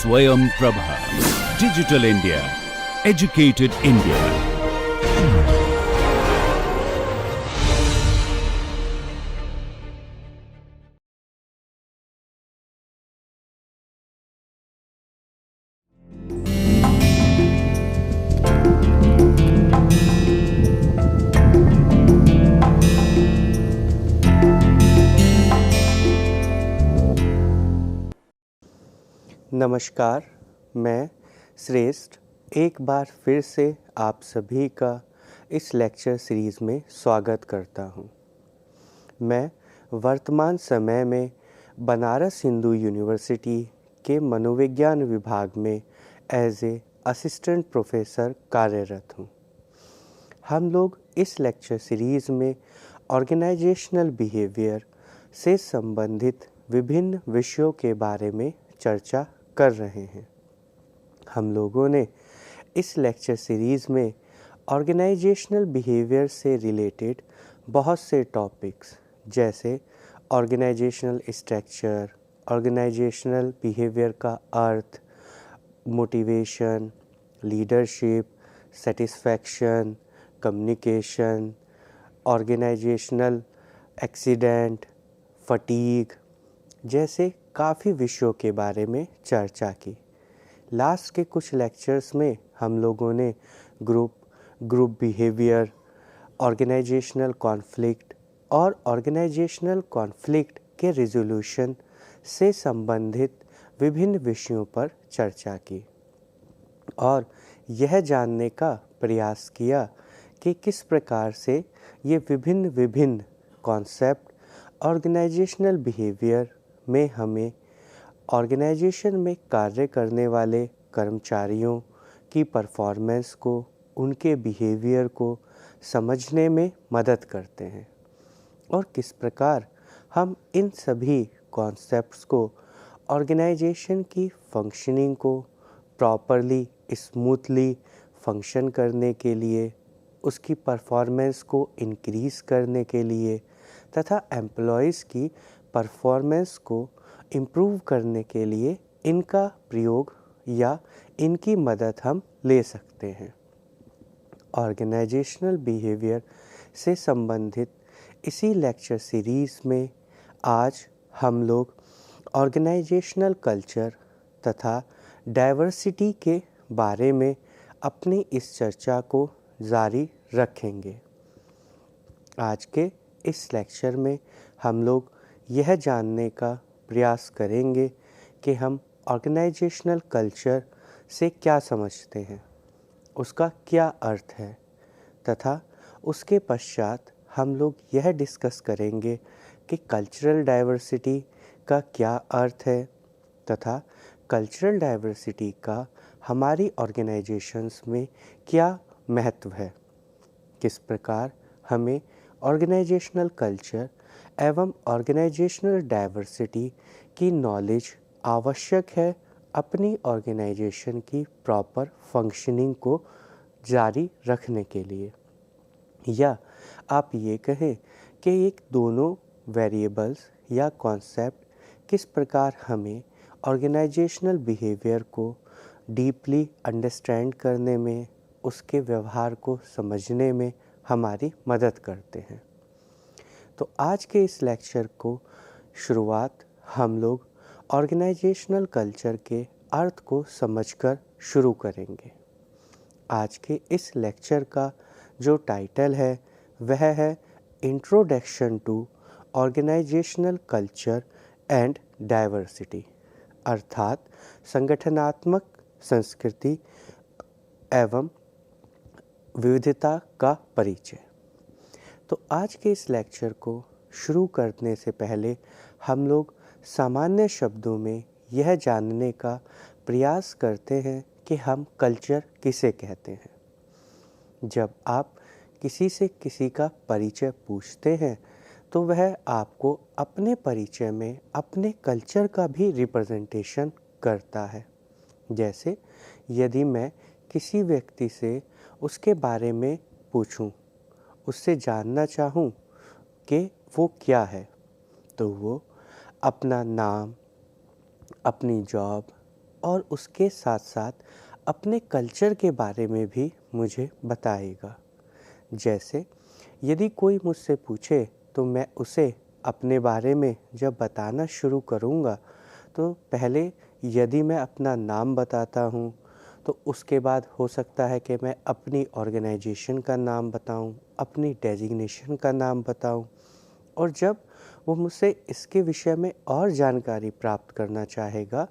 Swayam Prabha. Digital India. Educated India. नमस्कार, मैं श्रेष्ठ एक बार फिर से आप सभी का इस लेक्चर सीरीज़ में स्वागत करता हूं। मैं वर्तमान समय में बनारस हिंदू यूनिवर्सिटी के मनोविज्ञान विभाग में एज ए असिस्टेंट प्रोफेसर कार्यरत हूं। हम लोग इस लेक्चर सीरीज़ में ऑर्गेनाइजेशनल बिहेवियर से संबंधित विभिन्न विषयों के बारे में चर्चा कर रहे हैं। हम लोगों ने इस लेक्चर सीरीज़ में ऑर्गेनाइजेशनल बिहेवियर से रिलेटेड बहुत से टॉपिक्स जैसे ऑर्गेनाइजेशनल स्ट्रक्चर, ऑर्गेनाइजेशनल बिहेवियर का अर्थ, motivation, leadership, satisfaction, communication, organisational accident, fatigue जैसे काफ़ी विषयों के बारे में चर्चा की। लास्ट के कुछ लेक्चर्स में हम लोगों ने ग्रुप बिहेवियर, ऑर्गेनाइजेशनल कॉन्फ्लिक्ट और ऑर्गेनाइजेशनल कॉन्फ्लिक्ट के रिजोल्यूशन से संबंधित विभिन्न विषयों पर चर्चा की और यह जानने का प्रयास किया कि किस प्रकार से ये विभिन्न कॉन्सेप्ट ऑर्गेनाइजेशनल बिहेवियर में हमें ऑर्गेनाइजेशन में कार्य करने वाले कर्मचारियों की परफॉर्मेंस को, उनके बिहेवियर को समझने में मदद करते हैं और किस प्रकार हम इन सभी कॉन्सेप्ट्स को ऑर्गेनाइजेशन की फंक्शनिंग को प्रॉपरली, स्मूथली फंक्शन करने के लिए, उसकी परफॉर्मेंस को इंक्रीज़ करने के लिए तथा एम्प्लॉयज़ की परफॉर्मेंस को इम्प्रूव करने के लिए इनका प्रयोग या इनकी मदद हम ले सकते हैं। ऑर्गेनाइजेशनल बिहेवियर से संबंधित इसी लेक्चर सीरीज़ में आज हम लोग ऑर्गेनाइजेशनल कल्चर तथा डाइवर्सिटी के बारे में अपनी इस चर्चा को जारी रखेंगे। आज के इस लेक्चर में हम लोग यह जानने का प्रयास करेंगे कि हम ऑर्गेनाइजेशनल कल्चर से क्या समझते हैं, उसका क्या अर्थ है तथा उसके पश्चात हम लोग यह डिस्कस करेंगे कि कल्चरल डाइवर्सिटी का क्या अर्थ है तथा कल्चरल डाइवर्सिटी का हमारी ऑर्गेनाइजेशंस में क्या महत्व है, किस प्रकार हमें ऑर्गेनाइजेशनल कल्चर एवं ऑर्गेनाइजेशनल डाइवर्सिटी की नॉलेज आवश्यक है अपनी ऑर्गेनाइजेशन की प्रॉपर फंक्शनिंग को जारी रखने के लिए, या आप ये कहें कि एक दोनों वेरिएबल्स या कॉन्सेप्ट किस प्रकार हमें ऑर्गेनाइजेशनल बिहेवियर को डीपली अंडरस्टैंड करने में, उसके व्यवहार को समझने में हमारी मदद करते हैं। तो आज के इस लेक्चर को शुरुआत हम लोग ऑर्गेनाइजेशनल कल्चर के अर्थ को समझकर शुरू करेंगे। आज के इस लेक्चर का जो टाइटल है वह है introduction to organisational culture and diversity, अर्थात संगठनात्मक संस्कृति एवं विविधता का परिचय। तो आज के इस लेक्चर को शुरू करने से पहले हम लोग सामान्य शब्दों में यह जानने का प्रयास करते हैं कि हम कल्चर किसे कहते हैं। जब आप किसी से किसी का परिचय पूछते हैं तो वह आपको अपने परिचय में अपने कल्चर का भी रिप्रेजेंटेशन करता है। जैसे यदि मैं किसी व्यक्ति से उसके बारे में पूछूं, उससे जानना चाहूं कि वो क्या है, तो वो अपना नाम, अपनी जॉब, और उसके साथ साथ अपने कल्चर के बारे में भी मुझे बताएगा। जैसे यदि कोई मुझसे पूछे तो मैं उसे अपने बारे में जब बताना शुरू करूँगा तो पहले यदि मैं अपना नाम बताता हूँ तो उसके बाद हो सकता है कि मैं अपनी ऑर्गेनाइजेशन का नाम बताऊँ, अपनी डेजिग्नेशन का नाम बताऊँ, और जब वो मुझसे इसके विषय में और जानकारी प्राप्त करना चाहेगा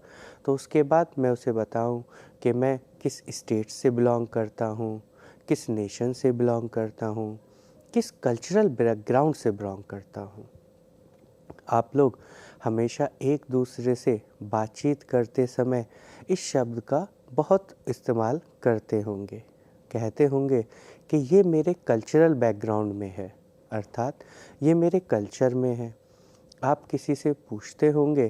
तो उसके बाद मैं उसे बताऊँ कि मैं किस स्टेट से बिलॉन्ग करता हूँ, किस नेशन से बिलॉन्ग करता हूँ, किस कल्चरल बैकग्राउंड से बिलॉन्ग करता हूँ। आप लोग हमेशा एक दूसरे से बातचीत करते समय इस शब्द का बहुत इस्तेमाल करते होंगे, कहते होंगे कि ये मेरे कल्चरल बैकग्राउंड में है, अर्थात ये मेरे कल्चर में है। आप किसी से पूछते होंगे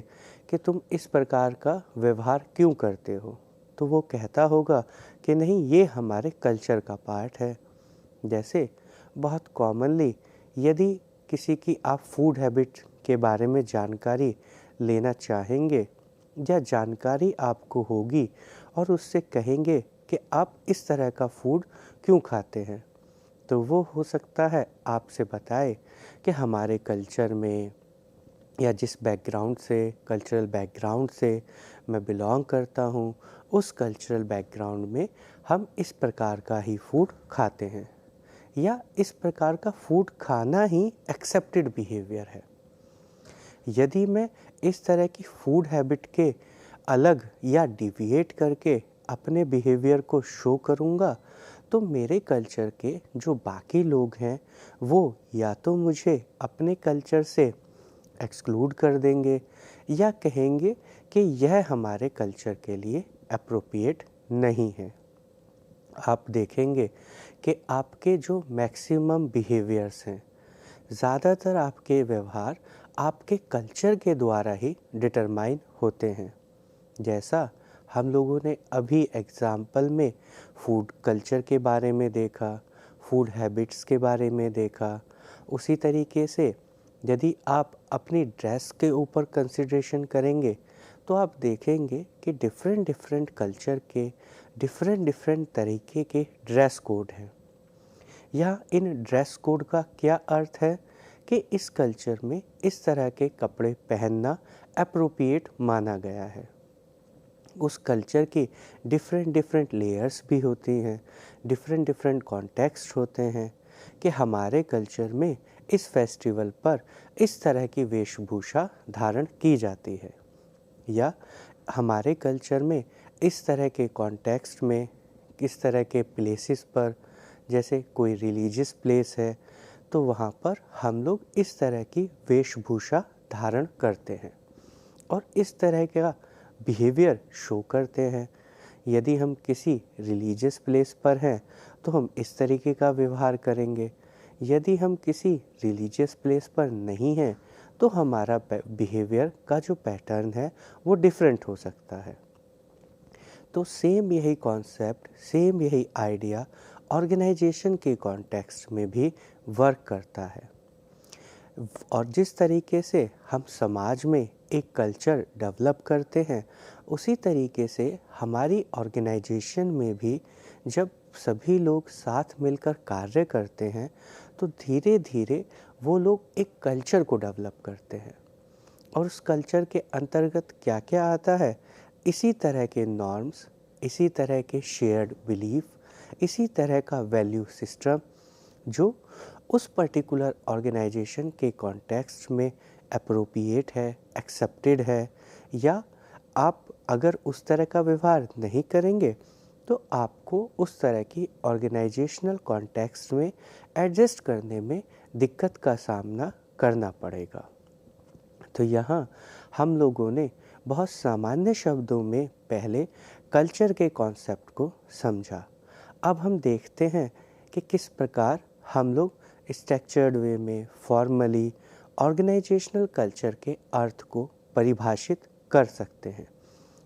कि तुम इस प्रकार का व्यवहार क्यों करते हो, तो वो कहता होगा कि नहीं, ये हमारे कल्चर का पार्ट है। जैसे बहुत कॉमनली यदि किसी की आप फूड हैबिट के बारे में जानकारी लेना चाहेंगे या जानकारी आपको होगी और उससे कहेंगे कि आप इस तरह का फूड क्यों खाते हैं, तो वो हो सकता है आपसे बताए कि हमारे कल्चर में या जिस बैकग्राउंड से, कल्चरल बैकग्राउंड से मैं बिलॉन्ग करता हूँ, उस कल्चरल बैकग्राउंड में हम इस प्रकार का ही फूड खाते हैं या इस प्रकार का फूड खाना ही एक्सेप्टेड बिहेवियर है। यदि मैं इस तरह की फूड हैबिट के अलग या डिविएट करके अपने बिहेवियर को शो करूँगा तो मेरे कल्चर के जो बाकी लोग हैं वो या तो मुझे अपने कल्चर से एक्सक्लूड कर देंगे या कहेंगे कि यह हमारे कल्चर के लिए एप्रोप्रिएट नहीं है। आप देखेंगे कि आपके जो मैक्सिमम बिहेवियर्स हैं, ज़्यादातर आपके व्यवहार आपके कल्चर के द्वारा ही डिटरमाइन होते हैं। जैसा हम लोगों ने अभी एग्ज़ाम्पल में फूड कल्चर के बारे में देखा, फूड हैबिट्स के बारे में देखा, उसी तरीके से यदि आप अपनी ड्रेस के ऊपर कंसिडरेशन करेंगे तो आप देखेंगे कि डिफरेंट डिफरेंट कल्चर के डिफरेंट डिफरेंट तरीके के ड्रेस कोड हैं। या इन ड्रेस कोड का क्या अर्थ है कि इस कल्चर में इस तरह के कपड़े पहनना एप्रोप्रिएट माना गया है। उस कल्चर की डिफरेंट डिफरेंट लेयर्स भी होती हैं, डिफरेंट डिफरेंट कॉन्टेक्स्ट होते हैं कि हमारे कल्चर में इस फेस्टिवल पर इस तरह की वेशभूषा धारण की जाती है, या हमारे कल्चर में इस तरह के कॉन्टेक्स्ट में किस तरह के प्लेसेस पर, जैसे कोई रिलीजियस प्लेस है तो वहाँ पर हम लोग इस तरह की वेशभूषा धारण करते हैं और इस तरह का बिहेवियर शो करते हैं। यदि हम किसी रिलीजियस प्लेस पर हैं तो हम इस तरीके का व्यवहार करेंगे, यदि हम किसी रिलीजियस प्लेस पर नहीं हैं तो हमारा बिहेवियर का जो पैटर्न है वो डिफरेंट हो सकता है। तो सेम यही कॉन्सेप्ट, सेम यही आइडिया ऑर्गेनाइजेशन के कॉन्टेक्स्ट में भी वर्क करता है। और जिस तरीके से हम समाज में एक कल्चर डेवलप करते हैं, उसी तरीके से हमारी ऑर्गेनाइजेशन में भी जब सभी लोग साथ मिलकर कार्य करते हैं तो धीरे धीरे वो लोग एक कल्चर को डेवलप करते हैं। और उस कल्चर के अंतर्गत क्या क्या आता है, इसी तरह के नॉर्म्स, इसी तरह के शेयर्ड बिलीफ, इसी तरह का वैल्यू सिस्टम जो उस पर्टिकुलर ऑर्गेनाइजेशन के कॉन्टेक्स्ट में एप्रोप्रिएट है, एक्सेप्टेड है, या आप अगर उस तरह का व्यवहार नहीं करेंगे तो आपको उस तरह की ऑर्गेनाइजेशनल कॉन्टेक्स्ट में एडजस्ट करने में दिक्कत का सामना करना पड़ेगा। तो यहाँ हम लोगों ने बहुत सामान्य शब्दों में पहले कल्चर के कॉन्सेप्ट को समझा। अब हम देखते हैं कि किस प्रकार हम लोग स्ट्रक्चर्ड वे में फॉर्मली ऑर्गेनाइजेशनल कल्चर के अर्थ को परिभाषित कर सकते हैं।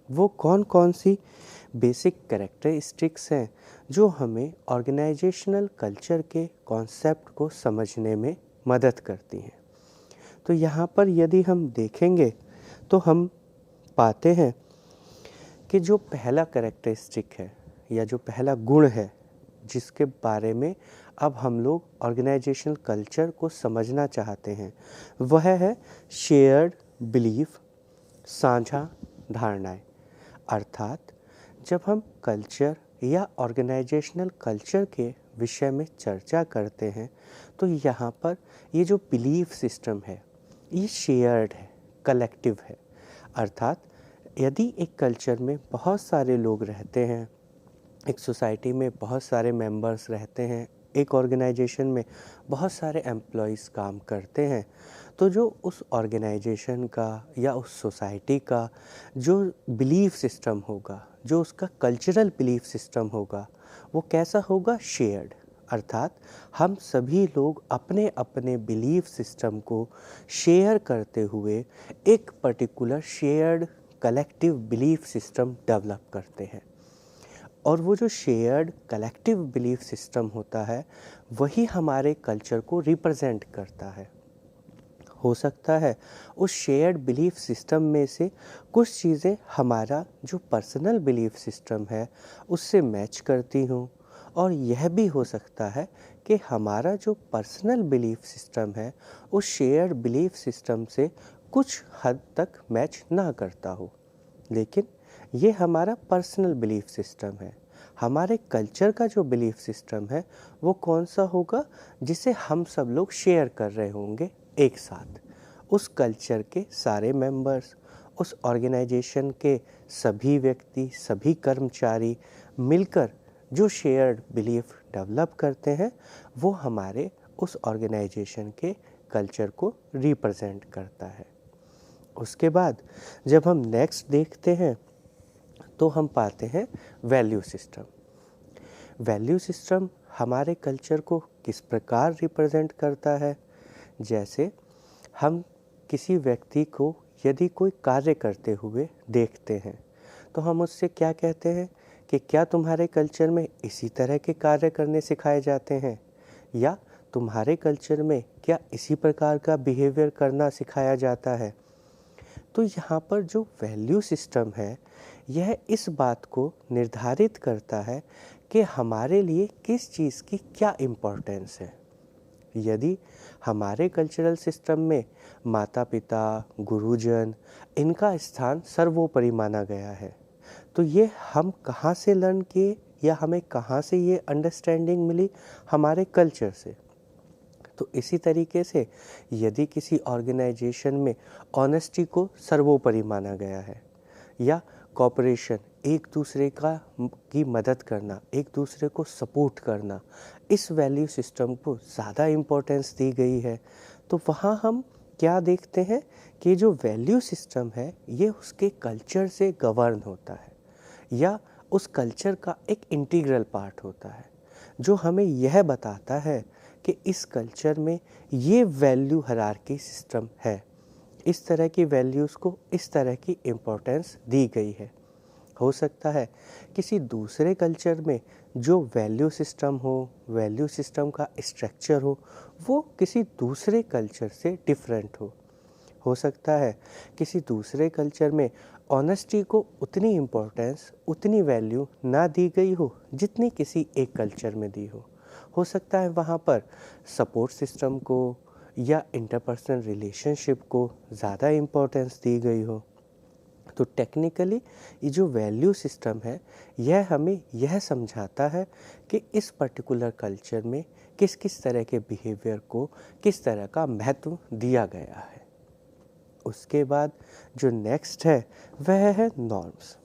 वो कौन कौन सी बेसिक कैरेक्टरिस्टिक्स हैं जो हमें ऑर्गेनाइजेशनल कल्चर के कॉन्सेप्ट को समझने में मदद करती हैं। तो यहाँ पर यदि हम देखेंगे तो हम पाते हैं कि जो पहला कैरेक्टरिस्टिक है या जो पहला गुण है जिसके बारे में अब हम लोग ऑर्गेनाइजेशनल कल्चर को समझना चाहते हैं, वह है शेयर्ड बिलीफ, साझा धारणाएं। अर्थात जब हम कल्चर या ऑर्गेनाइजेशनल कल्चर के विषय में चर्चा करते हैं तो यहाँ पर ये जो बिलीफ सिस्टम है ये शेयर्ड है, कलेक्टिव है। अर्थात यदि एक कल्चर में बहुत सारे लोग रहते हैं, एक सोसाइटी में बहुत सारे मेंबर्स रहते हैं, एक ऑर्गेनाइजेशन में बहुत सारे एम्प्लॉयज़ काम करते हैं, तो जो उस ऑर्गेनाइजेशन का या उस सोसाइटी का जो बिलीफ सिस्टम होगा, जो उसका कल्चरल बिलीफ सिस्टम होगा, वो कैसा होगा? शेयर्ड। अर्थात हम सभी लोग अपने अपने बिलीफ सिस्टम को शेयर करते हुए एक particular shared collective belief system develop करते हैं। और वो जो शेयर्ड कलेक्टिव बिलीफ सिस्टम होता है वही हमारे कल्चर को रिप्रेजेंट करता है। हो सकता है उस शेयर्ड बिलीफ सिस्टम में से कुछ चीज़ें हमारा जो पर्सनल बिलीफ सिस्टम है उससे मैच करती हों, और यह भी हो सकता है कि हमारा जो पर्सनल बिलीफ सिस्टम है उस शेयर्ड बिलीफ सिस्टम से कुछ हद तक मैच ना करता हो। लेकिन ये हमारा पर्सनल बिलीफ सिस्टम है। हमारे कल्चर का जो बिलीफ सिस्टम है वो कौन सा होगा? जिसे हम सब लोग शेयर कर रहे होंगे एक साथ। उस कल्चर के सारे मेंबर्स, उस ऑर्गेनाइजेशन के सभी व्यक्ति, सभी कर्मचारी मिलकर जो शेयर्ड बिलीफ डेवलप करते हैं वो हमारे उस ऑर्गेनाइजेशन के कल्चर को रिप्रेजेंट करता है। उसके बाद जब हम नेक्स्ट देखते हैं तो हम पाते हैं वैल्यू सिस्टम। वैल्यू सिस्टम हमारे कल्चर को किस प्रकार रिप्रेजेंट करता है? जैसे हम किसी व्यक्ति को यदि कोई कार्य करते हुए देखते हैं तो हम उससे क्या कहते हैं कि क्या तुम्हारे कल्चर में इसी तरह के कार्य करने सिखाए जाते हैं, या तुम्हारे कल्चर में क्या इसी प्रकार का बिहेवियर करना सिखाया जाता है? तो यहाँ पर जो वैल्यू सिस्टम है यह इस बात को निर्धारित करता है कि हमारे लिए किस चीज़ की क्या इम्पोर्टेंस है। यदि हमारे कल्चरल सिस्टम में माता पिता, गुरुजन, इनका स्थान सर्वोपरि माना गया है, तो ये हम कहाँ से लर्न किए या हमें कहाँ से ये अंडरस्टैंडिंग मिली? हमारे कल्चर से। तो इसी तरीके से यदि किसी ऑर्गेनाइजेशन में ऑनेस्टी को सर्वोपरि माना गया है, या कोऑपरेशन, एक दूसरे की मदद करना, एक दूसरे को सपोर्ट करना, इस वैल्यू सिस्टम को ज़्यादा इम्पोर्टेंस दी गई है, तो वहाँ हम क्या देखते हैं कि जो वैल्यू सिस्टम है ये उसके कल्चर से गवर्न होता है या उस कल्चर का एक इंटीग्रल पार्ट होता है, जो हमें यह बताता है कि इस कल्चर में ये वैल्यू हायरार्की सिस्टम है, इस तरह की वैल्यूज़ को इस तरह की इम्पोर्टेंस दी गई है। हो सकता है किसी दूसरे कल्चर में जो वैल्यू सिस्टम हो, वैल्यू सिस्टम का स्ट्रक्चर हो, वो किसी दूसरे कल्चर से डिफरेंट हो सकता है किसी दूसरे कल्चर में ऑनेस्टी को उतनी इम्पोर्टेंस, उतनी वैल्यू ना दी गई हो जितनी किसी एक कल्चर में दी हो सकता है वहाँ पर सपोर्ट सिस्टम को या इंटरपर्सनल रिलेशनशिप को ज़्यादा इम्पोर्टेंस दी गई हो। तो टेक्निकली ये जो वैल्यू सिस्टम है यह हमें यह समझाता है कि इस पर्टिकुलर कल्चर में किस किस तरह के बिहेवियर को किस तरह का महत्व दिया गया है। उसके बाद जो नेक्स्ट है वह है नॉर्म्स।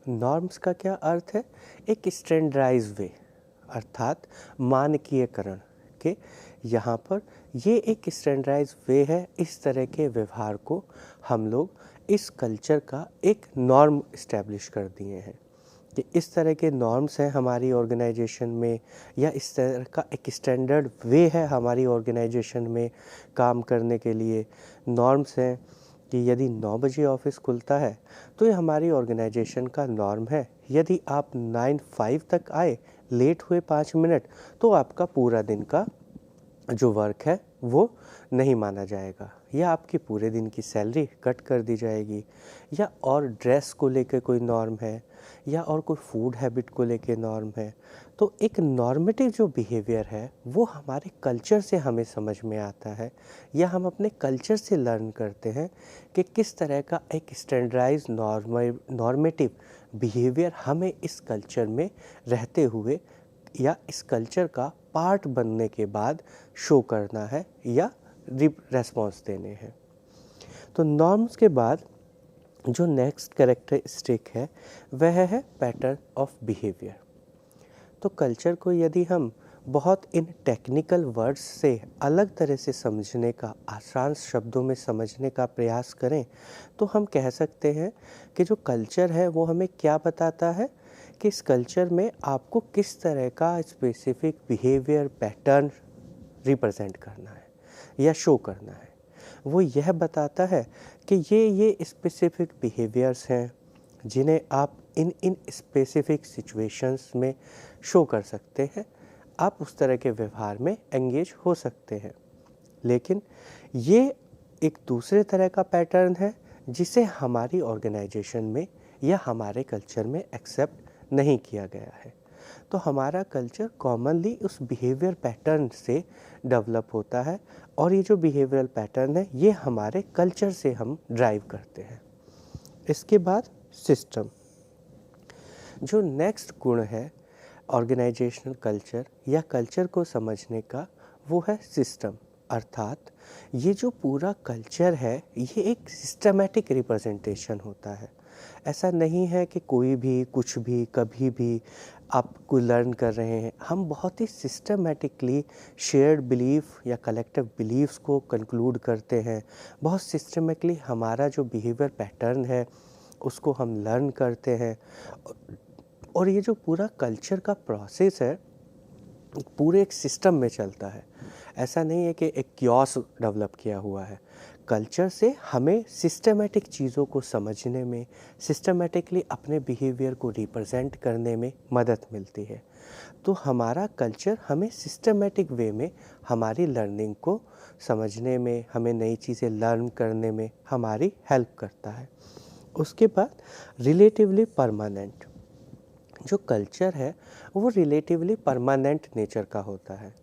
नॉर्म्स का क्या अर्थ है? एक स्टैंडर्डाइज वे, अर्थात मानकीयकरण के यहाँ पर ये एक स्टैंडर्डाइज वे है। इस तरह के व्यवहार को हम लोग इस कल्चर का एक नॉर्म इस्टेब्लिश कर दिए हैं कि इस तरह के नॉर्म्स हैं हमारी ऑर्गेनाइजेशन में, या इस तरह का एक स्टैंडर्ड वे है हमारी ऑर्गेनाइजेशन में काम करने के लिए। नॉर्म्स हैं कि यदि 9 बजे ऑफिस खुलता है तो ये हमारी ऑर्गेनाइजेशन का नॉर्म है। यदि आप 9:05 तक आए, लेट हुए 5 मिनट, तो आपका पूरा दिन का जो वर्क है वो नहीं माना जाएगा। या आपकी पूरे दिन की सैलरी कट कर दी जाएगी, या और ड्रेस को लेकर कोई नॉर्म है, या और कोई फूड हैबिट को लेकर नॉर्म है। तो एक नॉर्मेटिव जो बिहेवियर है वो हमारे कल्चर से हमें समझ में आता है, या हम अपने कल्चर से लर्न करते हैं कि किस तरह का एक स्टैंडर्डाइज नॉर्मेटिव बिहेवियर हमें इस कल्चर में रहते हुए या इस कल्चर का पार्ट बनने के बाद शो करना है या रेस्पॉन्स देने हैं। तो नॉर्म्स के बाद जो नेक्स्ट कैरेक्टरिस्टिक है वह है पैटर्न ऑफ बिहेवियर। तो कल्चर को यदि हम बहुत इन टेक्निकल वर्ड्स से अलग तरह से समझने का, आसान शब्दों में समझने का प्रयास करें तो हम कह सकते हैं कि जो कल्चर है वो हमें क्या बताता है कि इस कल्चर में आपको किस तरह का स्पेसिफिक बिहेवियर पैटर्न रिप्रेजेंट करना है या शो करना है। वो यह बताता है कि ये स्पेसिफिक बिहेवियर्स हैं जिन्हें आप इन स्पेसिफिक सिचुएशंस में शो कर सकते हैं, आप उस तरह के व्यवहार में एंगेज हो सकते हैं। लेकिन ये एक दूसरे तरह का पैटर्न है जिसे हमारी ऑर्गेनाइजेशन में या हमारे कल्चर में एक्सेप्ट नहीं किया गया है। तो हमारा कल्चर कॉमनली उस बिहेवियर पैटर्न से डेवलप होता है, और ये जो बिहेवियरल पैटर्न है ये हमारे कल्चर से हम ड्राइव करते हैं। इसके बाद सिस्टम। जो नेक्स्ट गुण है ऑर्गेनाइजेशनल कल्चर या कल्चर को समझने का वो है सिस्टम। अर्थात ये जो पूरा कल्चर है ये एक सिस्टमैटिक रिप्रेजेंटेशन होता है। ऐसा नहीं है कि कोई भी कुछ भी कभी भी आपको लर्न कर रहे हैं। हम बहुत ही सिस्टमैटिकली शेयर्ड बिलीफ या कलेक्टिव बिलीफ्स को कंक्लूड करते हैं। बहुत सिस्टमैटिकली हमारा जो बिहेवियर पैटर्न है उसको हम लर्न करते हैं, और ये जो पूरा कल्चर का प्रोसेस है पूरे एक सिस्टम में चलता है। ऐसा नहीं है कि एक क्योस डेवलप किया हुआ है। कल्चर से हमें सिस्टमैटिक चीज़ों को समझने में, सिस्टमैटिकली अपने बिहेवियर को रिप्रेजेंट करने में मदद मिलती है। तो हमारा कल्चर हमें सिस्टमैटिक वे में हमारी लर्निंग को समझने में, हमें नई चीज़ें लर्न करने में हमारी हेल्प करता है। उसके बाद रिलेटिवली परमानेंट। जो कल्चर है वो रिलेटिवली परमानेंट नेचर का होता है।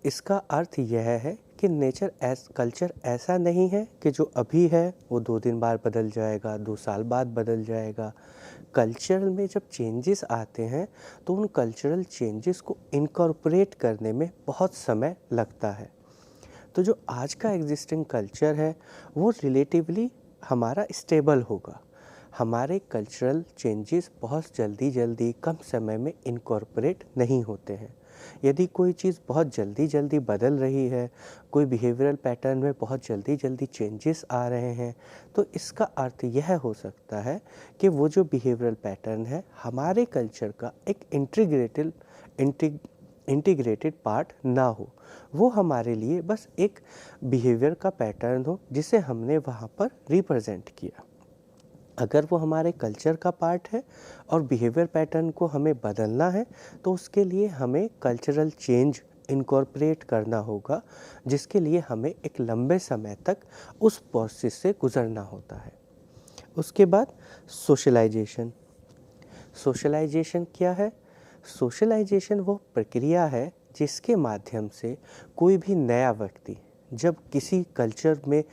इसका अर्थ यह है कि कल्चर ऐसा नहीं है कि जो अभी है वो 2 दिन बाद बदल जाएगा, 2 साल बाद बदल जाएगा। कल्चर में जब चेंजेस आते हैं तो उन कल्चरल चेंजेस को इनकॉर्पोरेट करने में बहुत समय लगता है। तो जो आज का एग्जिस्टिंग कल्चर है वो रिलेटिवली हमारा स्टेबल होगा। हमारे कल्चरल चेंजेस बहुत जल्दी कम समय में इनकॉर्पोरेट नहीं होते हैं। यदि कोई चीज़ बहुत जल्दी बदल रही है, कोई बिहेवियरल पैटर्न में बहुत जल्दी चेंजेस आ रहे हैं, तो इसका अर्थ यह हो सकता है कि वो जो बिहेवियरल पैटर्न है हमारे कल्चर का एक इंटीग्रेटेड पार्ट ना हो। वो हमारे लिए बस एक बिहेवियर का पैटर्न हो जिसे हमने वहाँ पर रिप्रेजेंट किया। अगर वो हमारे कल्चर का पार्ट है और बिहेवियर पैटर्न को हमें बदलना है तो उसके लिए हमें कल्चरल चेंज इनकॉर्पोरेट करना होगा, जिसके लिए हमें एक लंबे समय तक उस प्रोसेस से गुजरना होता है। उसके बाद सोशलाइजेशन। सोशलाइजेशन क्या है? सोशलाइजेशन वो प्रक्रिया है जिसके माध्यम से कोई भी नया व्यक्ति जब किसी कल्चर में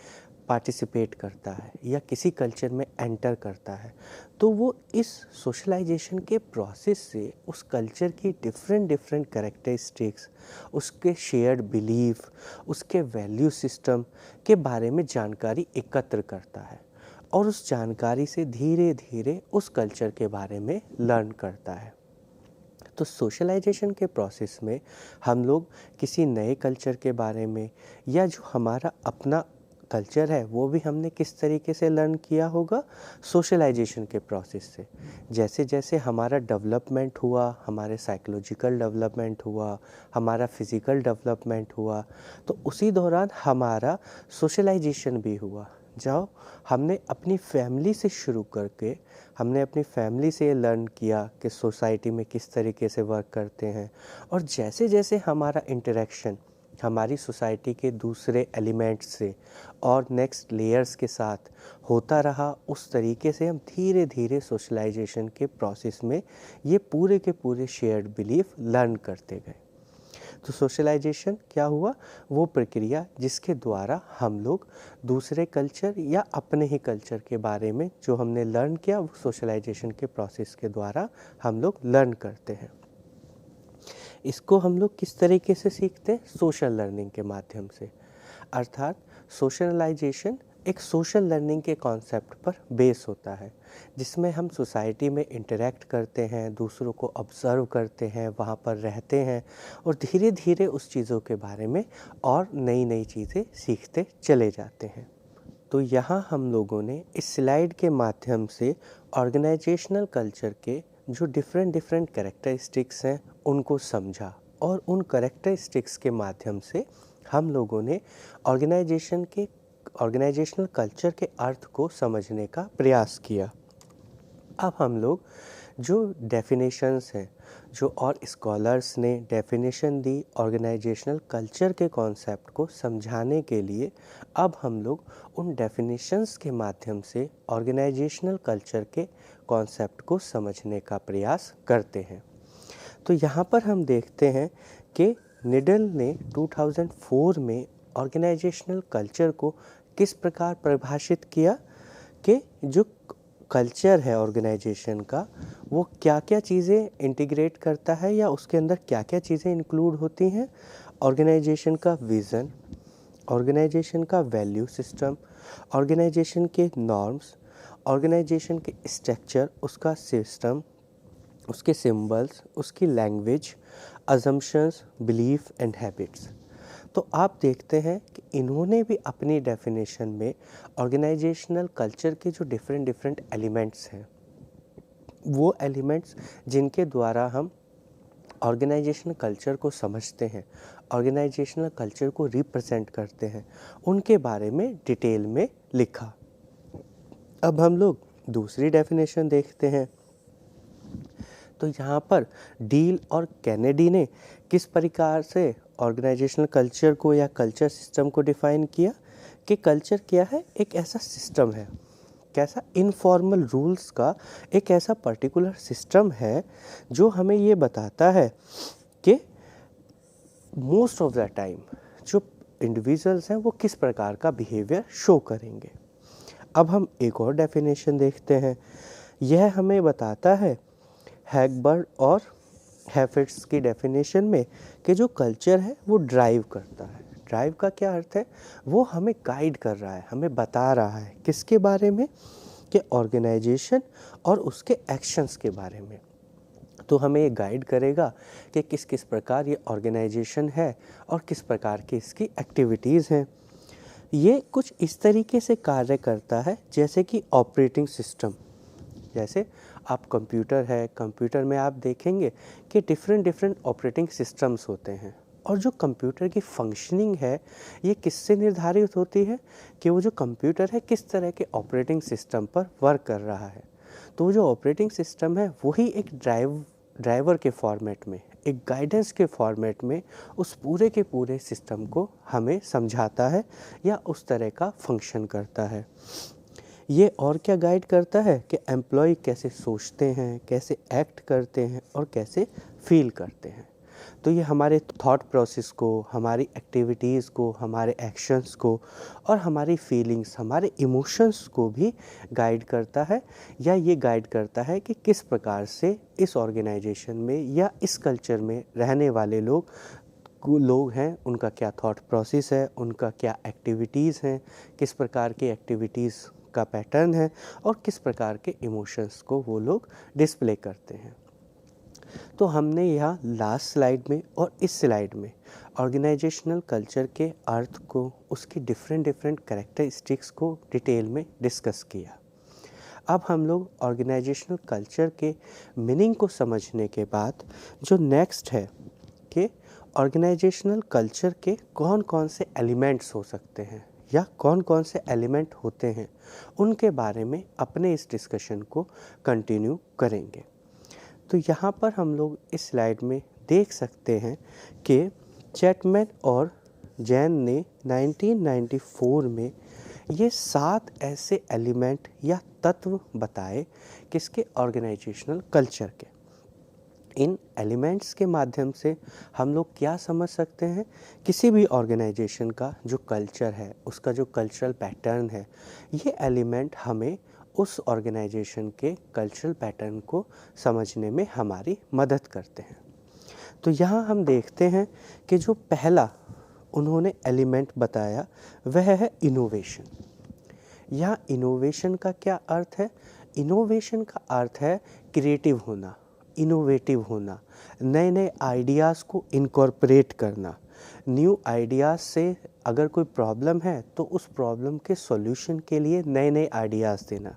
पार्टिसिपेट करता है या किसी कल्चर में एंटर करता है तो वो इस सोशलाइजेशन के प्रोसेस से उस कल्चर की डिफरेंट कैरेक्टरिस्टिक्स, उसके शेयर्ड बिलीफ, उसके वैल्यू सिस्टम के बारे में जानकारी एकत्र करता है और उस जानकारी से धीरे धीरे उस कल्चर के बारे में लर्न करता है। तो सोशलाइजेशन के प्रोसेस में हम लोग किसी नए कल्चर के बारे में या जो हमारा अपना कल्चर है वो भी हमने किस तरीके से लर्न किया होगा, सोशलाइजेशन के प्रोसेस से। जैसे जैसे हमारा डेवलपमेंट हुआ, हमारे साइकोलॉजिकल डेवलपमेंट हुआ, हमारा फिज़िकल डेवलपमेंट हुआ, तो उसी दौरान हमारा सोशलाइजेशन भी हुआ। जाओ हमने अपनी फैमिली से शुरू करके हमने अपनी फैमिली से लर्न किया कि सोसाइटी में किस तरीके से वर्क करते हैं, और जैसे जैसे हमारा इंटरेक्शन हमारी सोसाइटी के दूसरे एलिमेंट्स से और नेक्स्ट लेयर्स के साथ होता रहा, उस तरीके से हम धीरे धीरे सोशलाइजेशन के प्रोसेस में ये पूरे के पूरे शेयर्ड बिलीफ लर्न करते गए। तो सोशलाइजेशन क्या हुआ? वो प्रक्रिया जिसके द्वारा हम लोग दूसरे कल्चर या अपने ही कल्चर के बारे में जो हमने लर्न किया, वो सोशलाइजेशन के प्रोसेस के द्वारा हम लोग लर्न करते हैं। इसको हम लोग किस तरीके से सीखते हैं? सोशल लर्निंग के माध्यम से। अर्थात सोशलाइजेशन एक सोशल लर्निंग के कॉन्सेप्ट पर बेस होता है, जिसमें हम सोसाइटी में इंटरेक्ट करते हैं, दूसरों को ऑब्ज़र्व करते हैं, वहाँ पर रहते हैं और धीरे धीरे उस चीज़ों के बारे में और नई नई चीज़ें सीखते चले जाते हैं। तो यहाँ हम लोगों ने इस स्लाइड के माध्यम से ऑर्गेनाइजेशनल कल्चर के जो डिफरेंट कैरेक्टरिस्टिक्स हैं उनको समझा और उन कैरेक्टरिस्टिक्स के माध्यम से हम लोगों ने ऑर्गेनाइजेशनल कल्चर के अर्थ को समझने का प्रयास किया। अब हम लोग जो डेफिनेशंस हैं, जो और स्कॉलर्स ने डेफिनेशन दी ऑर्गेनाइजेशनल कल्चर के कॉन्सेप्ट को समझाने के लिए, अब हम लोग उन डेफिनेशंस के माध्यम से ऑर्गेनाइजेशनल कल्चर के कॉन्सेप्ट को समझने का प्रयास करते हैं। तो यहाँ पर हम देखते हैं कि निडल ने 2004 में ऑर्गेनाइजेशनल कल्चर को किस प्रकार परिभाषित किया कि जो कल्चर है ऑर्गेनाइजेशन का, वो क्या क्या चीज़ें इंटीग्रेट करता है या उसके अंदर क्या क्या चीज़ें इंक्लूड होती हैं। ऑर्गेनाइजेशन का विज़न, ऑर्गेनाइजेशन का वैल्यू सिस्टम, ऑर्गेनाइजेशन के नॉर्म्स, ऑर्गेनाइजेशन के स्ट्रक्चर, उसका सिस्टम, उसके सिंबल्स, उसकी language, assumptions, belief and habits. तो आप देखते हैं कि इन्होंने भी अपनी डेफिनेशन में ऑर्गेनाइजेशनल कल्चर के जो डिफरेंट एलिमेंट्स हैं, वो एलिमेंट्स जिनके द्वारा हम ऑर्गेनाइजेशनल कल्चर को समझते हैं, ऑर्गेनाइजेशनल कल्चर को रिप्रेजेंट करते हैं, उनके बारे में डिटेल में लिखा। अब हम लोग दूसरी डेफिनेशन देखते हैं। तो यहाँ पर डील और कैनेडी ने किस प्रकार से ऑर्गेनाइजेशनल कल्चर को या कल्चर सिस्टम को डिफ़ाइन किया कि कल्चर क्या है? एक ऐसा सिस्टम है, कैसा? इनफॉर्मल रूल्स का एक ऐसा पर्टिकुलर सिस्टम है जो हमें ये बताता है कि मोस्ट ऑफ द टाइम जो इंडिविजुअल्स हैं वो किस प्रकार का बिहेवियर शो करेंगे। अब हम एक और डेफिनेशन देखते हैं। यह हमें बताता है हैगबर्ड और हैफिट्स की डेफिनेशन में कि जो कल्चर है वो ड्राइव करता है। ड्राइव का क्या अर्थ है? वो हमें गाइड कर रहा है, हमें बता रहा है किसके बारे में? कि ऑर्गेनाइजेशन और उसके एक्शंस के बारे में। तो हमें ये गाइड करेगा कि किस किस प्रकार ये ऑर्गेनाइजेशन है और किस प्रकार की इसकी एक्टिविटीज़ हैं। ये कुछ इस तरीके से कार्य करता है जैसे कि ऑपरेटिंग सिस्टम। जैसे आप कंप्यूटर है, कंप्यूटर में आप देखेंगे कि डिफरेंट ऑपरेटिंग सिस्टम्स होते हैं और जो कंप्यूटर की फंक्शनिंग है ये किससे निर्धारित होती है कि वो जो कंप्यूटर है किस तरह के ऑपरेटिंग सिस्टम पर वर्क कर रहा है। तो वो जो ऑपरेटिंग सिस्टम है वही एक ड्राइवर के फॉर्मेट में, एक गाइडेंस के फॉर्मेट में उस पूरे के पूरे सिस्टम को हमें समझाता है या उस तरह का फंक्शन करता है। ये और क्या गाइड करता है कि एम्प्लॉय कैसे सोचते हैं, कैसे एक्ट करते हैं और कैसे फील करते हैं। तो ये हमारे थॉट प्रोसेस को, हमारी एक्टिविटीज़ को, हमारे एक्शंस को और हमारी फीलिंग्स, हमारे इमोशंस को भी गाइड करता है या ये गाइड करता है कि किस प्रकार से इस ऑर्गेनाइजेशन में या इस कल्चर में रहने वाले लोग हैं, उनका क्या थॉट प्रोसेस है, उनका क्या एक्टिविटीज़ हैं, किस प्रकार की एक्टिविटीज़ का पैटर्न है और किस प्रकार के इमोशंस को वो लोग डिस्प्ले करते हैं। तो हमने यहाँ लास्ट स्लाइड में और इस स्लाइड में ऑर्गेनाइजेशनल कल्चर के अर्थ को, उसकी डिफरेंट कैरेक्टरिस्टिक्स को डिटेल में डिस्कस किया। अब हम लोग ऑर्गेनाइजेशनल कल्चर के मीनिंग को समझने के बाद जो नेक्स्ट है कि ऑर्गेनाइजेशनल कल्चर के कौन कौन से एलिमेंट्स हो सकते हैं या कौन कौन से एलिमेंट होते हैं, उनके बारे में अपने इस डिस्कशन को कंटिन्यू करेंगे। तो यहाँ पर हम लोग इस स्लाइड में देख सकते हैं कि चैटमैन और जैन ने 1994 में ये 7 ऐसे एलिमेंट या तत्व बताए किसके ऑर्गेनाइजेशनल कल्चर के। इन एलिमेंट्स के माध्यम से हम लोग क्या समझ सकते हैं, किसी भी ऑर्गेनाइजेशन का जो कल्चर है, उसका जो कल्चरल पैटर्न है, ये एलिमेंट हमें उस ऑर्गेनाइजेशन के कल्चरल पैटर्न को समझने में हमारी मदद करते हैं। तो यहाँ हम देखते हैं कि जो पहला उन्होंने एलिमेंट बताया वह है इनोवेशन। यहाँ इनोवेशन का क्या अर्थ है? इनोवेशन का अर्थ है क्रिएटिव होना, इनोवेटिव होना, नए नए आइडियाज़ को इनकॉर्पोरेट करना। न्यू आइडियाज़ से अगर कोई प्रॉब्लम है तो उस प्रॉब्लम के सॉल्यूशन के लिए नए नए आइडियाज़ देना।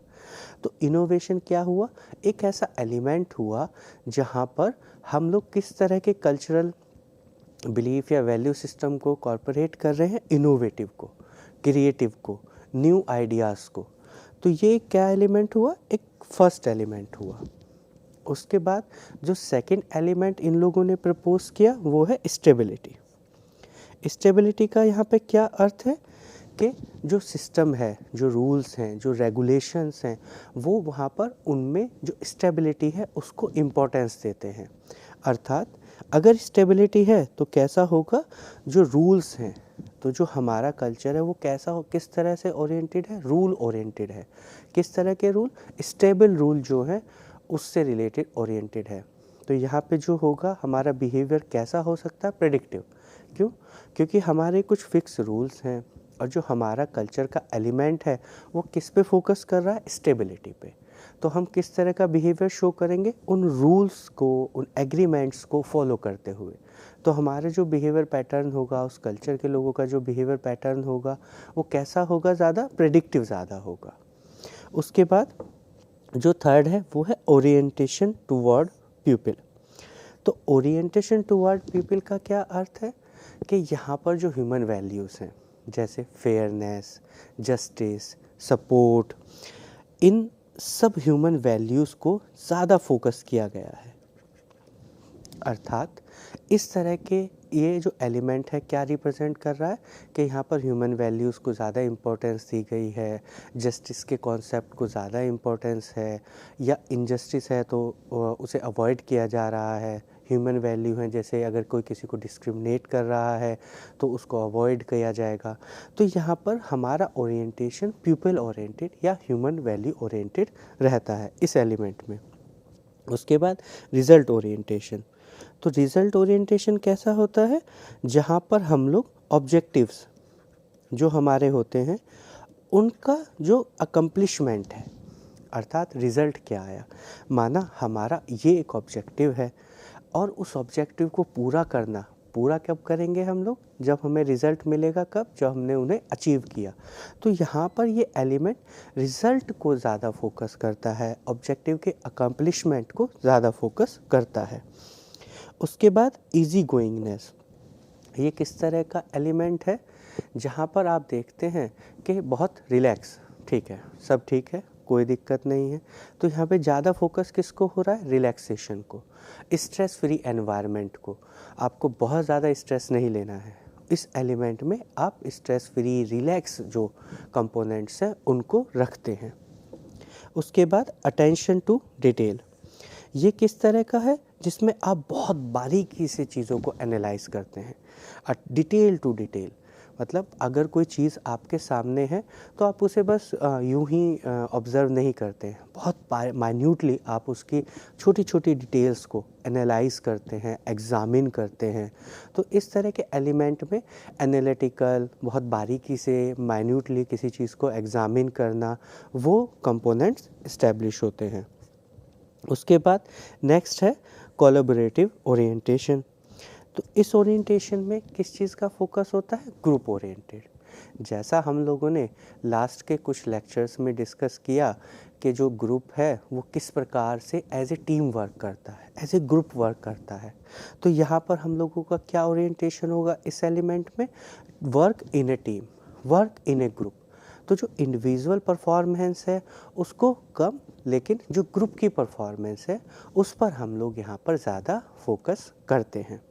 तो इनोवेशन क्या हुआ? एक ऐसा एलिमेंट हुआ जहाँ पर हम लोग किस तरह के कल्चरल बिलीफ या वैल्यू सिस्टम को कॉर्पोरेट कर रहे हैं, इनोवेटिव को, क्रिएटिव को, न्यू आइडियाज़ को। तो ये क्या एलिमेंट हुआ? एक फर्स्ट एलिमेंट हुआ। उसके बाद जो सेकंड एलिमेंट इन लोगों ने प्रपोज किया वो है स्टेबिलिटी। स्टेबिलिटी का यहाँ पे क्या अर्थ है कि जो सिस्टम है, जो रूल्स हैं, जो रेगुलेशंस हैं, वो वहाँ पर उनमें जो स्टेबिलिटी है उसको इम्पोर्टेंस देते हैं। अर्थात अगर स्टेबिलिटी है तो कैसा होगा, जो रूल्स हैं, तो जो हमारा कल्चर है वो कैसा हो, किस तरह से ओरिएंटेड है, रूल ओरिएंटेड है। किस तरह के रूल? स्टेबल रूल जो है उससे रिलेटेड ओरिएंटेड है। तो यहाँ पे जो होगा हमारा बिहेवियर कैसा हो सकता है? प्रेडिक्टिव। क्यों? क्योंकि हमारे कुछ फिक्स रूल्स हैं और जो हमारा कल्चर का एलिमेंट है वो किस पे फोकस कर रहा है? स्टेबिलिटी पे। तो हम किस तरह का बिहेवियर शो करेंगे? उन रूल्स को, उन एग्रीमेंट्स को फॉलो करते हुए। तो हमारे जो बिहेवियर पैटर्न होगा, उस कल्चर के लोगों का जो बिहेवियर पैटर्न होगा वो कैसा होगा? ज़्यादा प्रेडिक्टिव ज़्यादा होगा। उसके बाद जो थर्ड है वो है ओरिएंटेशन टुवर्ड पीपल। तो ओरिएंटेशन टुवर्ड पीपल का क्या अर्थ है कि यहाँ पर जो ह्यूमन वैल्यूज़ हैं जैसे फेयरनेस, जस्टिस, सपोर्ट, इन सब ह्यूमन वैल्यूज़ को ज़्यादा फोकस किया गया है। अर्थात इस तरह के ये जो एलिमेंट है क्या रिप्रेजेंट कर रहा है कि यहाँ पर ह्यूमन वैल्यूज़ को ज़्यादा इम्पोर्टेंस दी गई है, जस्टिस के कॉन्सेप्ट को ज़्यादा इम्पोर्टेंस है, या इनजस्टिस है तो उसे अवॉइड किया जा रहा है। ह्यूमन वैल्यू हैं जैसे अगर कोई किसी को डिस्क्रिमिनेट कर रहा है तो उसको अवॉइड किया जाएगा। तो यहाँ पर हमारा ओरिएंटेशन पीपल ओरिएंटेड या ह्यूमन वैल्यू ओरिएंटेड रहता है इस एलिमेंट में। उसके बाद रिज़ल्ट ओरिएंटेशन। तो रिज़ल्ट ओरिएंटेशन कैसा होता है? जहाँ पर हम लोग ऑब्जेक्टिव्स जो हमारे होते हैं उनका जो अकम्प्लिशमेंट है, अर्थात रिज़ल्ट क्या आया, माना हमारा ये एक ऑब्जेक्टिव है और उस ऑब्जेक्टिव को पूरा करना, पूरा कब करेंगे हम लोग? जब हमें रिज़ल्ट मिलेगा। कब? जब हमने उन्हें अचीव किया। तो यहाँ पर ये एलिमेंट रिज़ल्ट को ज़्यादा फोकस करता है, ऑब्जेक्टिव के अकम्प्लिशमेंट को ज़्यादा फोकस करता है। उसके बाद ईजी गोइंगनेस, ये किस तरह का एलिमेंट है? जहाँ पर आप देखते हैं कि बहुत रिलैक्स, ठीक है, सब ठीक है, कोई दिक्कत नहीं है। तो यहाँ पे ज़्यादा फोकस किसको हो रहा है? रिलैक्सेशन को, स्ट्रेस फ्री एनवायरनमेंट को। आपको बहुत ज़्यादा स्ट्रेस नहीं लेना है। इस एलिमेंट में आप स्ट्रेस फ्री, रिलैक्स जो कंपोनेंट्स हैं उनको रखते हैं। उसके बाद अटेंशन टू डिटेल, ये किस तरह का है? जिसमें आप बहुत बारीकी से चीज़ों को एनालाइज करते हैं। डिटेल टू डिटेल, मतलब अगर कोई चीज़ आपके सामने है तो आप उसे बस यूं ही ऑब्ज़र्व नहीं करते हैं, बहुत माइन्यूटली आप उसकी छोटी छोटी डिटेल्स को एनालाइज करते हैं, एग्ज़ामिन करते हैं। तो इस तरह के एलिमेंट में एनालिटिकल, बहुत बारीकी से माइन्यूटली किसी चीज़ को एग्ज़ामिन करना, वो कंपोनेंट्स इस्टेब्लिश होते हैं। उसके बाद नेक्स्ट है कोलैबोरेटिव ओरिएंटेशन। तो इस ओरिएंटेशन में किस चीज़ का फोकस होता है? Group oriented. जैसा हम लोगों ने लास्ट के कुछ लेक्चर्स में डिस्कस किया कि जो ग्रुप है वो किस प्रकार से एज ए टीम वर्क करता है, एज ए ग्रुप वर्क करता है। तो यहाँ पर हम लोगों का क्या ओरिएंटेशन होगा इस एलिमेंट में? Work in A team, work in A group. तो जो इंडिविजुअल परफॉर्मेंस है उसको कम, लेकिन जो ग्रुप की परफॉर्मेंस है उस पर हम लोग यहाँ पर ज़्यादा फोकस करते हैं।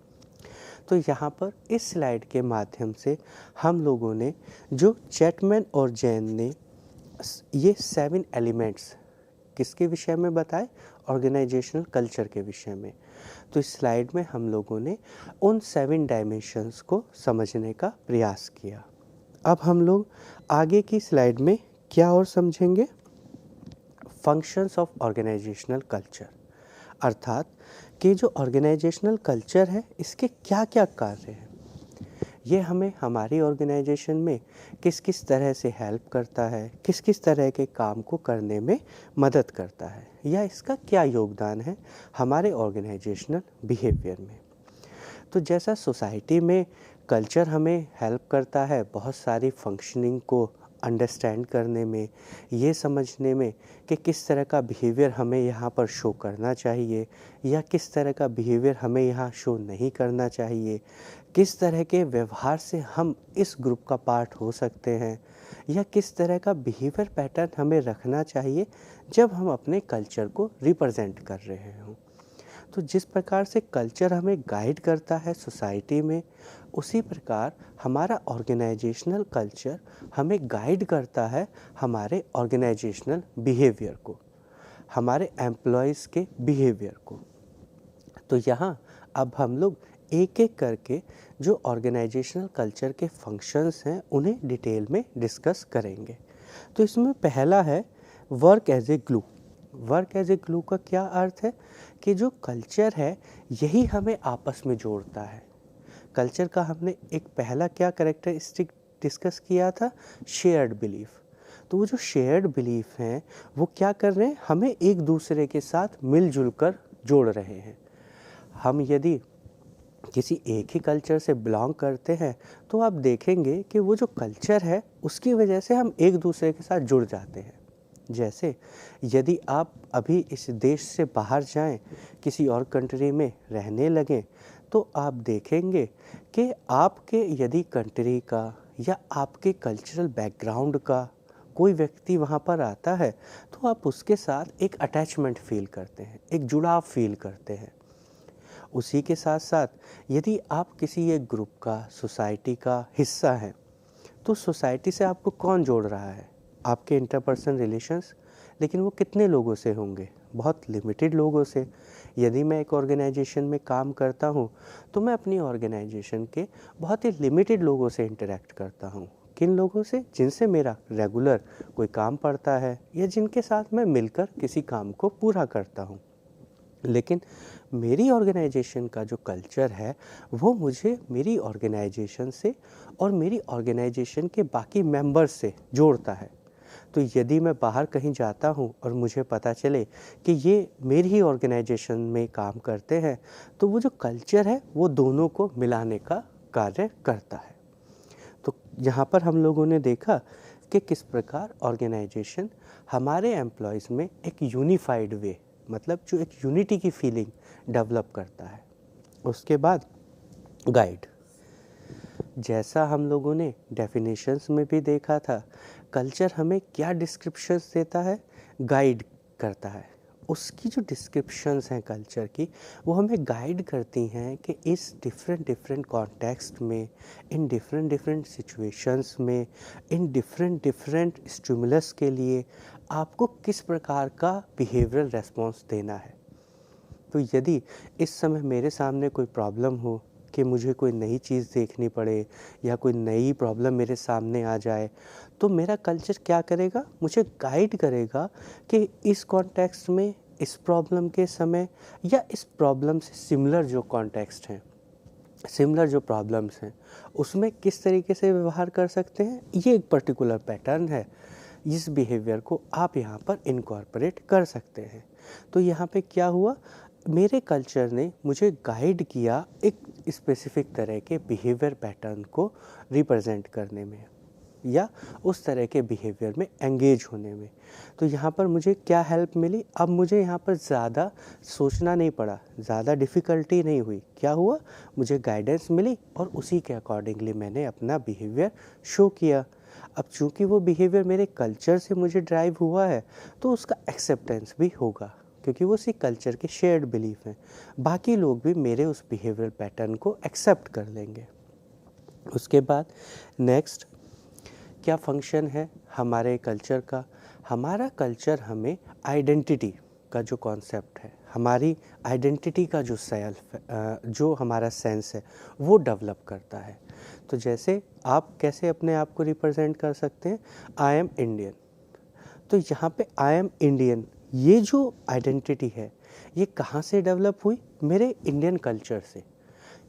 तो यहाँ पर इस स्लाइड के माध्यम से हम लोगों ने जो चैटमैन और जैन ने ये 7 एलिमेंट्स किसके विषय में बताए, ऑर्गेनाइजेशनल कल्चर के विषय में। तो इस स्लाइड में हम लोगों ने उन 7 डायमेंशंस को समझने का प्रयास किया। अब हम लोग आगे की स्लाइड में क्या और समझेंगे, फंक्शंस ऑफ ऑर्गेनाइजेशनल कल्चर, अर्थात कि जो ऑर्गेनाइजेशनल कल्चर है इसके क्या क्या कार्य हैं, ये हमें हमारी ऑर्गेनाइजेशन में किस किस तरह से हेल्प करता है, किस किस तरह के काम को करने में मदद करता है, या इसका क्या योगदान है हमारे ऑर्गेनाइजेशनल बिहेवियर में। तो जैसा सोसाइटी में कल्चर हमें हेल्प करता है बहुत सारी फंक्शनिंग को अंडरस्टैंड करने में, ये समझने में कि किस तरह का बिहेवियर हमें यहाँ पर शो करना चाहिए या किस तरह का बिहेवियर हमें यहाँ शो नहीं करना चाहिए, किस तरह के व्यवहार से हम इस ग्रुप का पार्ट हो सकते हैं, या किस तरह का बिहेवियर पैटर्न हमें रखना चाहिए जब हम अपने कल्चर को रिप्रेजेंट कर रहे हों। तो जिस प्रकार से कल्चर हमें गाइड करता है सोसाइटी में, उसी प्रकार हमारा ऑर्गेनाइजेशनल कल्चर हमें गाइड करता है हमारे ऑर्गेनाइजेशनल बिहेवियर को, हमारे एम्प्लॉयज़ के बिहेवियर को। तो यहाँ अब हम लोग एक एक करके जो ऑर्गेनाइजेशनल कल्चर के फंक्शंस हैं उन्हें डिटेल में डिस्कस करेंगे। तो इसमें पहला है work as a glue. Work as a glue का क्या अर्थ है कि जो कल्चर है यही हमें आपस में जोड़ता है। कल्चर का हमने एक पहला क्या कैरेक्टरिस्टिक डिस्कस किया था, शेयर्ड बिलीफ। तो वो जो शेयर्ड बिलीफ हैं वो क्या कर रहे हैं, हमें एक दूसरे के साथ मिलजुल कर जोड़ रहे हैं। हम यदि किसी एक ही कल्चर से बिलोंग करते हैं तो आप देखेंगे कि वो जो कल्चर है उसकी वजह से हम एक दूसरे के साथ जुड़ जाते हैं। जैसे यदि आप अभी इस देश से बाहर जाएं, किसी और कंट्री में रहने लगें, तो आप देखेंगे कि आपके यदि कंट्री का या आपके कल्चरल बैकग्राउंड का कोई व्यक्ति वहाँ पर आता है तो आप उसके साथ एक अटैचमेंट फील करते हैं, एक जुड़ाव फील करते हैं। उसी के साथ साथ यदि आप किसी एक ग्रुप का, सोसाइटी का हिस्सा हैं, तो सोसाइटी से आपको कौन जोड़ रहा है, आपके इंटरपर्सनल रिलेशंस। लेकिन वो कितने लोगों से होंगे, बहुत लिमिटेड लोगों से। यदि मैं एक ऑर्गेनाइजेशन में काम करता हूँ तो मैं अपनी ऑर्गेनाइजेशन के बहुत ही लिमिटेड लोगों से इंटरेक्ट करता हूँ। किन लोगों से, जिनसे मेरा रेगुलर कोई काम पड़ता है या जिनके साथ मैं मिलकर किसी काम को पूरा करता हूँ। लेकिन मेरी ऑर्गेनाइजेशन का जो कल्चर है वो मुझे मेरी ऑर्गेनाइजेशन से और मेरी ऑर्गेनाइजेशन के बाकी मेंबर्स से जोड़ता है। तो यदि मैं बाहर कहीं जाता हूँ और मुझे पता चले कि ये मेरी ही ऑर्गेनाइजेशन में काम करते हैं, तो वो जो कल्चर है वो दोनों को मिलाने का कार्य करता है। तो यहाँ पर हम लोगों ने देखा कि किस प्रकार ऑर्गेनाइजेशन हमारे एम्प्लॉयज़ में एक यूनिफाइड वे, मतलब जो एक यूनिटी की फीलिंग डेवलप करता है। उसके बाद गाइड, जैसा हम लोगों ने डेफिनेशंस में भी देखा था, कल्चर हमें क्या डिस्क्रिप्शंस देता है, गाइड करता है। उसकी जो डिस्क्रिप्शंस हैं कल्चर की, वो हमें गाइड करती हैं कि इस डिफरेंट कॉन्टेक्स्ट में, इन डिफरेंट सिचुएशंस में, इन डिफरेंट स्टिमुलस के लिए आपको किस प्रकार का बिहेवियरल रेस्पॉन्स देना है। तो यदि इस समय मेरे सामने कोई प्रॉब्लम हो कि मुझे कोई नई चीज़ देखनी पड़े या कोई नई प्रॉब्लम मेरे सामने आ जाए, तो मेरा कल्चर क्या करेगा, मुझे गाइड करेगा कि इस कॉन्टेक्स्ट में, इस प्रॉब्लम के समय या इस प्रॉब्लम से सिमिलर जो कॉन्टेक्स्ट हैं, सिमिलर जो प्रॉब्लम्स हैं, उसमें किस तरीके से व्यवहार कर सकते हैं। ये एक पर्टिकुलर पैटर्न है, इस बिहेवियर को आप यहाँ पर इनकॉर्पोरेट कर सकते हैं। तो यहाँ पे क्या हुआ, मेरे कल्चर ने मुझे गाइड किया एक स्पेसिफिक तरह के बिहेवियर पैटर्न को रिप्रेजेंट करने में या उस तरह के बिहेवियर में एंगेज होने में। तो यहाँ पर मुझे क्या हेल्प मिली, अब मुझे यहाँ पर ज़्यादा सोचना नहीं पड़ा, ज़्यादा डिफ़िकल्टी नहीं हुई। क्या हुआ, मुझे गाइडेंस मिली और उसी के अकॉर्डिंगली मैंने अपना बिहेवियर शो किया। अब चूँकि वो बिहेवियर मेरे कल्चर से मुझे ड्राइव हुआ है तो उसका एक्सेप्टेंस भी होगा, क्योंकि वो उसी कल्चर के शेयर्ड बिलीफ हैं। बाकी लोग भी मेरे उस बिहेवियरल पैटर्न को एक्सेप्ट कर लेंगे। उसके बाद नेक्स्ट क्या फंक्शन है हमारे कल्चर का? हमारा कल्चर हमें आइडेंटिटी का जो कॉन्सेप्ट है, हमारी आइडेंटिटी का जो सेल्फ जो हमारा सेंस है वो डेवलप करता है। तो जैसे आप कैसे अपने आप को रिप्रेजेंट कर सकते हैं, आई एम इंडियन। तो यहाँ पे आई एम इंडियन ये जो आइडेंटिटी है ये कहाँ से डेवलप हुई? मेरे इंडियन कल्चर से।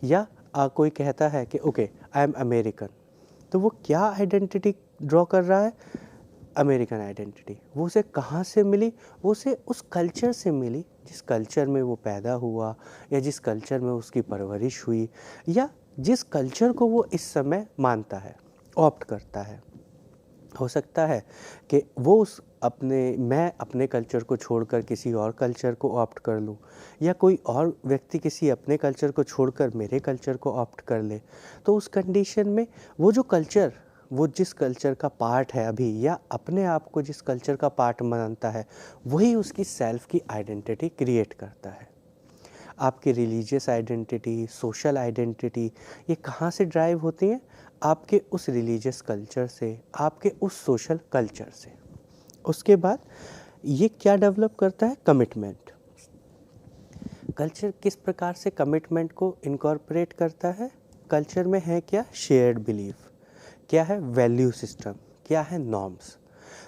या कोई कहता है कि ओके आई एम अमेरिकन, तो वो क्या आइडेंटिटी ड्रॉ कर रहा है? American identity. वो उसे कहाँ से मिली? वो उसे उस कल्चर से मिली जिस कल्चर में वो पैदा हुआ, या जिस कल्चर में उसकी परवरिश हुई, या जिस कल्चर को वो इस समय मानता है, ऑप्ट करता है। हो सकता है कि वो मैं अपने कल्चर को छोड़कर किसी और कल्चर को ऑप्ट कर लूँ, या कोई और व्यक्ति किसी अपने कल्चर को छोड़कर मेरे कल्चर को ऑप्ट कर ले। तो उस कंडीशन में वो जो कल्चर, वो जिस कल्चर का पार्ट है अभी, या अपने आप को जिस कल्चर का पार्ट मानता है, वही उसकी सेल्फ की आइडेंटिटी क्रिएट करता है। आपकी रिलीजियस आइडेंटिटी, सोशल आइडेंटिटी, ये कहाँ से ड्राइव होती हैं? आपके उस रिलीजियस कल्चर से, आपके उस सोशल कल्चर से। उसके बाद ये क्या डेवलप करता है? कमिटमेंट। कल्चर किस प्रकार से कमिटमेंट को इनकॉर्पोरेट करता है? कल्चर में है क्या? Shared belief. क्या है? Value system. क्या है? नॉर्म्स।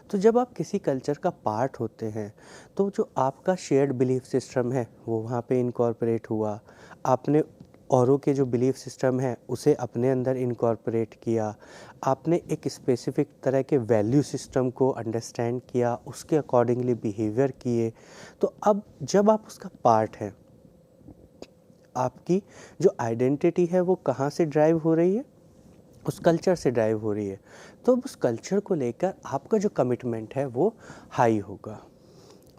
तो जब आप किसी कल्चर का पार्ट होते हैं तो जो आपका शेयर्ड बिलीफ सिस्टम है वो वहाँ पे इनकॉर्पोरेट हुआ। आपने औरों के जो बिलीफ सिस्टम है उसे अपने अंदर इनकॉर्पोरेट किया। आपने एक स्पेसिफिक तरह के वैल्यू सिस्टम को अंडरस्टैंड किया, उसके अकॉर्डिंगली बिहेवियर किए। तो अब जब आप उसका पार्ट हैं, आपकी जो आइडेंटिटी है वो कहाँ से ड्राइव हो रही है? उस कल्चर से ड्राइव हो रही है। तो उस कल्चर को लेकर आपका जो कमिटमेंट है वो हाई होगा।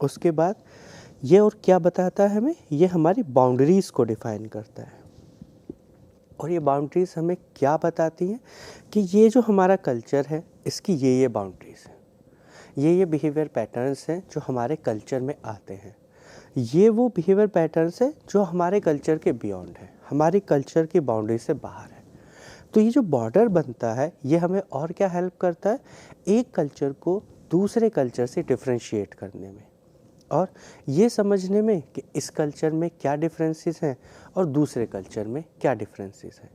उसके बाद ये और क्या बताता है हमें? ये हमारी बाउंड्रीज़ को डिफ़ाइन करता है। और ये बाउंड्रीज़ हमें क्या बताती हैं कि ये जो हमारा कल्चर है इसकी ये बाउंड्रीज़ हैं, ये बिहेवियर पैटर्न्स हैं जो हमारे कल्चर में आते हैं। ये वो बिहेवियर पैटर्न्स हैं जो हमारे कल्चर के बियॉन्ड है, हमारी कल्चर की बाउंड्री से बाहर है। तो ये जो बॉर्डर बनता है ये हमें और क्या हेल्प करता है? एक कल्चर को दूसरे कल्चर से डिफरेंशिएट करने में, और ये समझने में कि इस कल्चर में क्या डिफरेंसेस हैं और दूसरे कल्चर में क्या डिफरेंसेस हैं।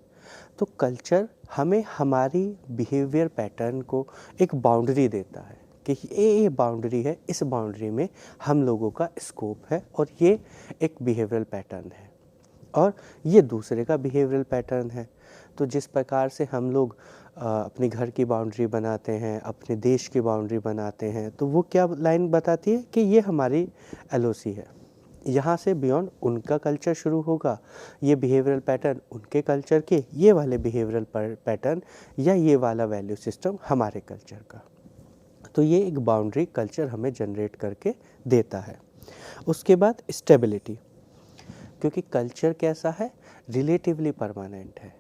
तो कल्चर हमें हमारी बिहेवियर पैटर्न को एक बाउंड्री देता है कि ये बाउंड्री है, इस बाउंड्री में हम लोगों का स्कोप है, और ये एक बिहेवियरल पैटर्न है और ये दूसरे का बिहेवियरल पैटर्न है। तो जिस प्रकार से हम लोग अपने घर की बाउंड्री बनाते हैं, अपने देश की बाउंड्री बनाते हैं, तो वो क्या लाइन बताती है कि ये हमारी एलओसी है, यहाँ से बियॉन्ड उनका कल्चर शुरू होगा, ये बिहेवियरल पैटर्न उनके कल्चर के, ये वाले बिहेवियरल पैटर्न या ये वाला वैल्यू सिस्टम हमारे कल्चर का। तो ये एक बाउंड्री कल्चर हमें जनरेट करके देता है। उसके बाद स्टेबिलिटी, क्योंकि कल्चर कैसा है? रिलेटिवली परमानेंट है,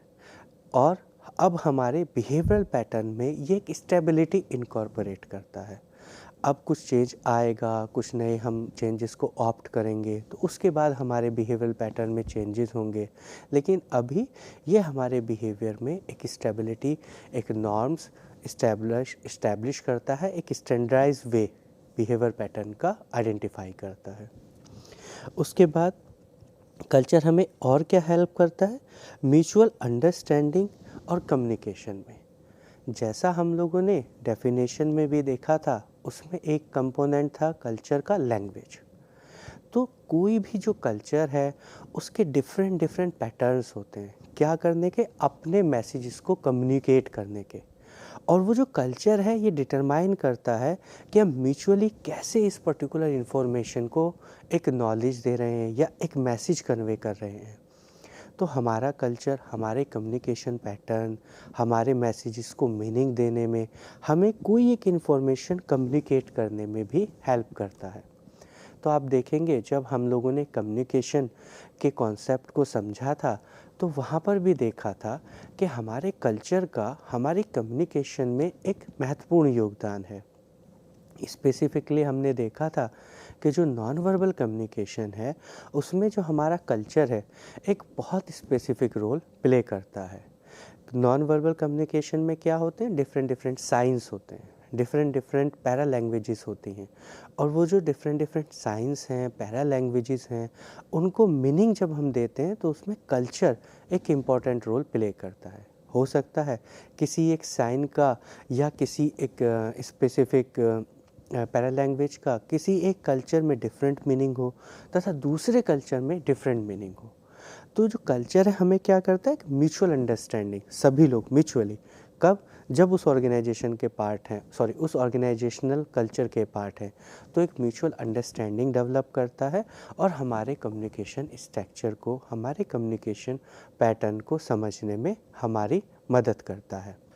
और अब हमारे बिहेवियरल पैटर्न में ये एक स्टेबिलिटी इनकॉर्पोरेट करता है। अब कुछ चेंज आएगा, कुछ नए हम चेंजेस को ऑप्ट करेंगे, तो उसके बाद हमारे बिहेवियरल पैटर्न में चेंजेस होंगे, लेकिन अभी ये हमारे बिहेवियर में एक स्टेबिलिटी, एक नॉर्म्स इस्टेब्लिश करता है, एक स्टैंडर्डाइज वे बिहेवियर पैटर्न का आइडेंटिफाई करता है। उसके बाद कल्चर हमें और क्या हेल्प करता है? म्यूचुअल अंडरस्टैंडिंग और कम्युनिकेशन में। जैसा हम लोगों ने डेफिनेशन में भी देखा था, उसमें एक कंपोनेंट था कल्चर का, लैंग्वेज। तो कोई भी जो कल्चर है उसके डिफरेंट पैटर्न्स होते हैं क्या करने के? अपने मैसेजेस को कम्युनिकेट करने के। और वो जो कल्चर है ये डिटरमाइन करता है कि हम म्यूचुअली कैसे इस पर्टिकुलर इन्फॉर्मेशन को एक नॉलेज दे रहे हैं या एक मैसेज कन्वे कर रहे हैं। तो हमारा कल्चर हमारे कम्युनिकेशन पैटर्न, हमारे मैसेजेस को मीनिंग देने में, हमें कोई एक इन्फॉर्मेशन कम्युनिकेट करने में भी हेल्प करता है। तो आप देखेंगे जब हम लोगों ने कम्युनिकेशन के कॉन्सेप्ट को समझा था तो वहाँ पर भी देखा था कि हमारे कल्चर का हमारी कम्युनिकेशन में एक महत्वपूर्ण योगदान है। स्पेसिफिकली हमने देखा था कि जो नॉन वर्बल कम्युनिकेशन है उसमें जो हमारा कल्चर है एक बहुत स्पेसिफिक रोल प्ले करता है। नॉन वर्बल कम्युनिकेशन में क्या होते हैं, डिफरेंट डिफरेंट साइंस होते हैं, डिफरेंट डिफरेंट पैरा लैंग्वेजेस होती हैं, और वो जो डिफरेंट डिफरेंट साइंस हैं, पैरा लैंग्वेजेस हैं, उनको मीनिंग जब हम देते हैं तो उसमें कल्चर एक इम्पॉर्टेंट रोल प्ले करता है। हो सकता है किसी एक साइन का या किसी एक स्पेसिफिक पैरा लैंग्वेज का किसी एक कल्चर में डिफरेंट मीनिंग हो तथा दूसरे कल्चर में डिफरेंट मीनिंग हो। तो जो कल्चर है हमें क्या करता है, म्यूचुअल अंडरस्टैंडिंग, सभी लोग म्यूचुअली, कब, जब उस ऑर्गेनाइजेशन के पार्ट हैं, उस ऑर्गेनाइजेशनल कल्चर के पार्ट हैं, तो एक म्यूचुअल अंडरस्टैंडिंग डेवलप करता है और हमारे कम्युनिकेशन स्ट्रक्चर को, हमारे कम्युनिकेशन पैटर्न को समझने में हमारी मदद करता है।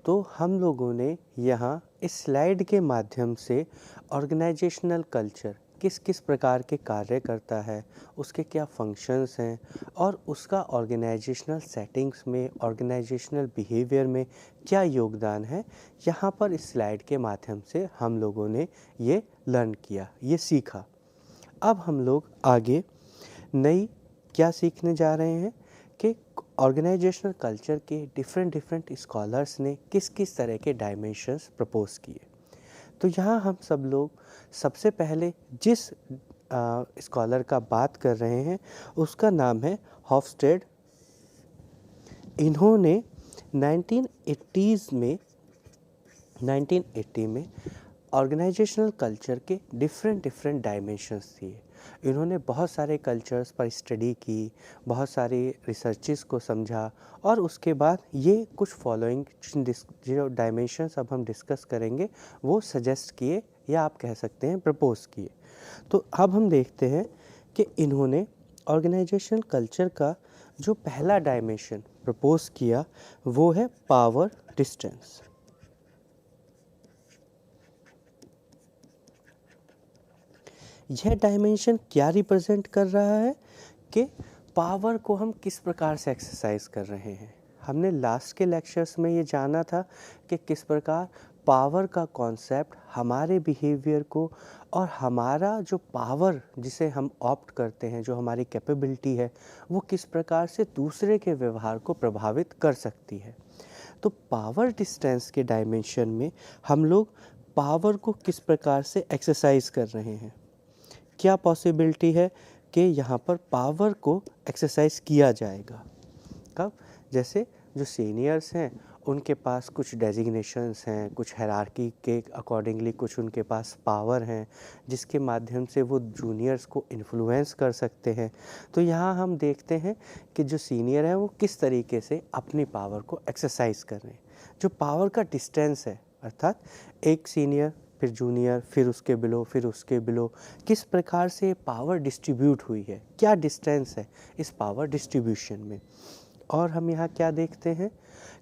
तो हम लोगों ने यहाँ इस स्लाइड के माध्यम से ऑर्गेनाइजेशनल कल्चर किस किस प्रकार के कार्य करता है, उसके क्या फंक्शंस हैं और उसका ऑर्गेनाइजेशनल सेटिंग्स में, ऑर्गेनाइजेशनल बिहेवियर में क्या योगदान है, यहाँ पर इस स्लाइड के माध्यम से हम लोगों ने ये लर्न किया, ये सीखा। अब हम लोग आगे नई क्या सीखने जा रहे हैं कि ऑर्गेनाइजेशनल कल्चर के डिफरेंट डिफरेंट स्कॉलर्स ने किस किस तरह के डायमेंशंस प्रपोज किए। तो यहाँ हम सब लोग सबसे पहले जिस स्कॉलर का बात कर रहे हैं उसका नाम है हॉफस्टेड। इन्होंने 1980 में ऑर्गेनाइजेशनल कल्चर के डिफरेंट डिफरेंट डायमेंशंस दिए। इन्होंने बहुत सारे कल्चर्स पर स्टडी की, बहुत सारे रिसर्चेस को समझा और उसके बाद ये कुछ फॉलोइंग जो डायमेंशंस अब हम डिस्कस करेंगे वो सजेस्ट किए या आप कह सकते हैं प्रपोज किए। तो अब हम देखते हैं कि इन्होंने ऑर्गेनाइजेशनल कल्चर का जो पहला डायमेंशन प्रपोज किया वो है पावर डिस्टेंस। यह डायमेंशन क्या रिप्रेजेंट कर रहा है कि पावर को हम किस प्रकार से एक्सरसाइज कर रहे हैं। हमने लास्ट के लेक्चर्स में ये जाना था कि किस प्रकार पावर का कॉन्सेप्ट हमारे बिहेवियर को और हमारा जो पावर जिसे हम ऑप्ट करते हैं, जो हमारी कैपेबिलिटी है, वो किस प्रकार से दूसरे के व्यवहार को प्रभावित कर सकती है। तो पावर डिस्टेंस के डायमेंशन में हम लोग पावर को किस प्रकार से एक्सरसाइज कर रहे हैं, क्या पॉसिबिलिटी है कि यहाँ पर पावर को एक्सरसाइज किया जाएगा। कब, जैसे जो सीनियर्स हैं उनके पास कुछ डेजिग्नेशंस हैं, कुछ हायरार्की के अकॉर्डिंगली कुछ उनके पास पावर हैं जिसके माध्यम से वो जूनियर्स को इन्फ्लुएंस कर सकते हैं। तो यहाँ हम देखते हैं कि जो सीनियर हैं वो किस तरीके से अपनी पावर को एक्सरसाइज कर रहे हैं। जो पावर का डिस्टेंस है, अर्थात एक सीनियर फिर जूनियर फिर उसके बिलो फिर उसके बिलो, किस प्रकार से पावर डिस्ट्रीब्यूट हुई है, क्या डिस्टेंस है इस पावर डिस्ट्रीब्यूशन में। और हम यहाँ क्या देखते हैं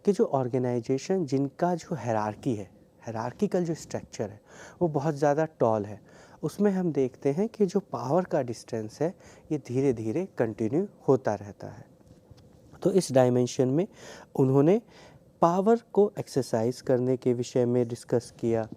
कि जो ऑर्गेनाइजेशन जिनका जो हायरार्की है, हायरार्किकल जो स्ट्रक्चर है वो बहुत ज़्यादा टॉल है, उसमें हम देखते हैं कि जो पावर का डिस्टेंस है ये धीरे धीरे कंटिन्यू होता रहता है। तो इस डायमेंशन में उन्होंने पावर को एक्सरसाइज करने के विषय में डिस्कस किया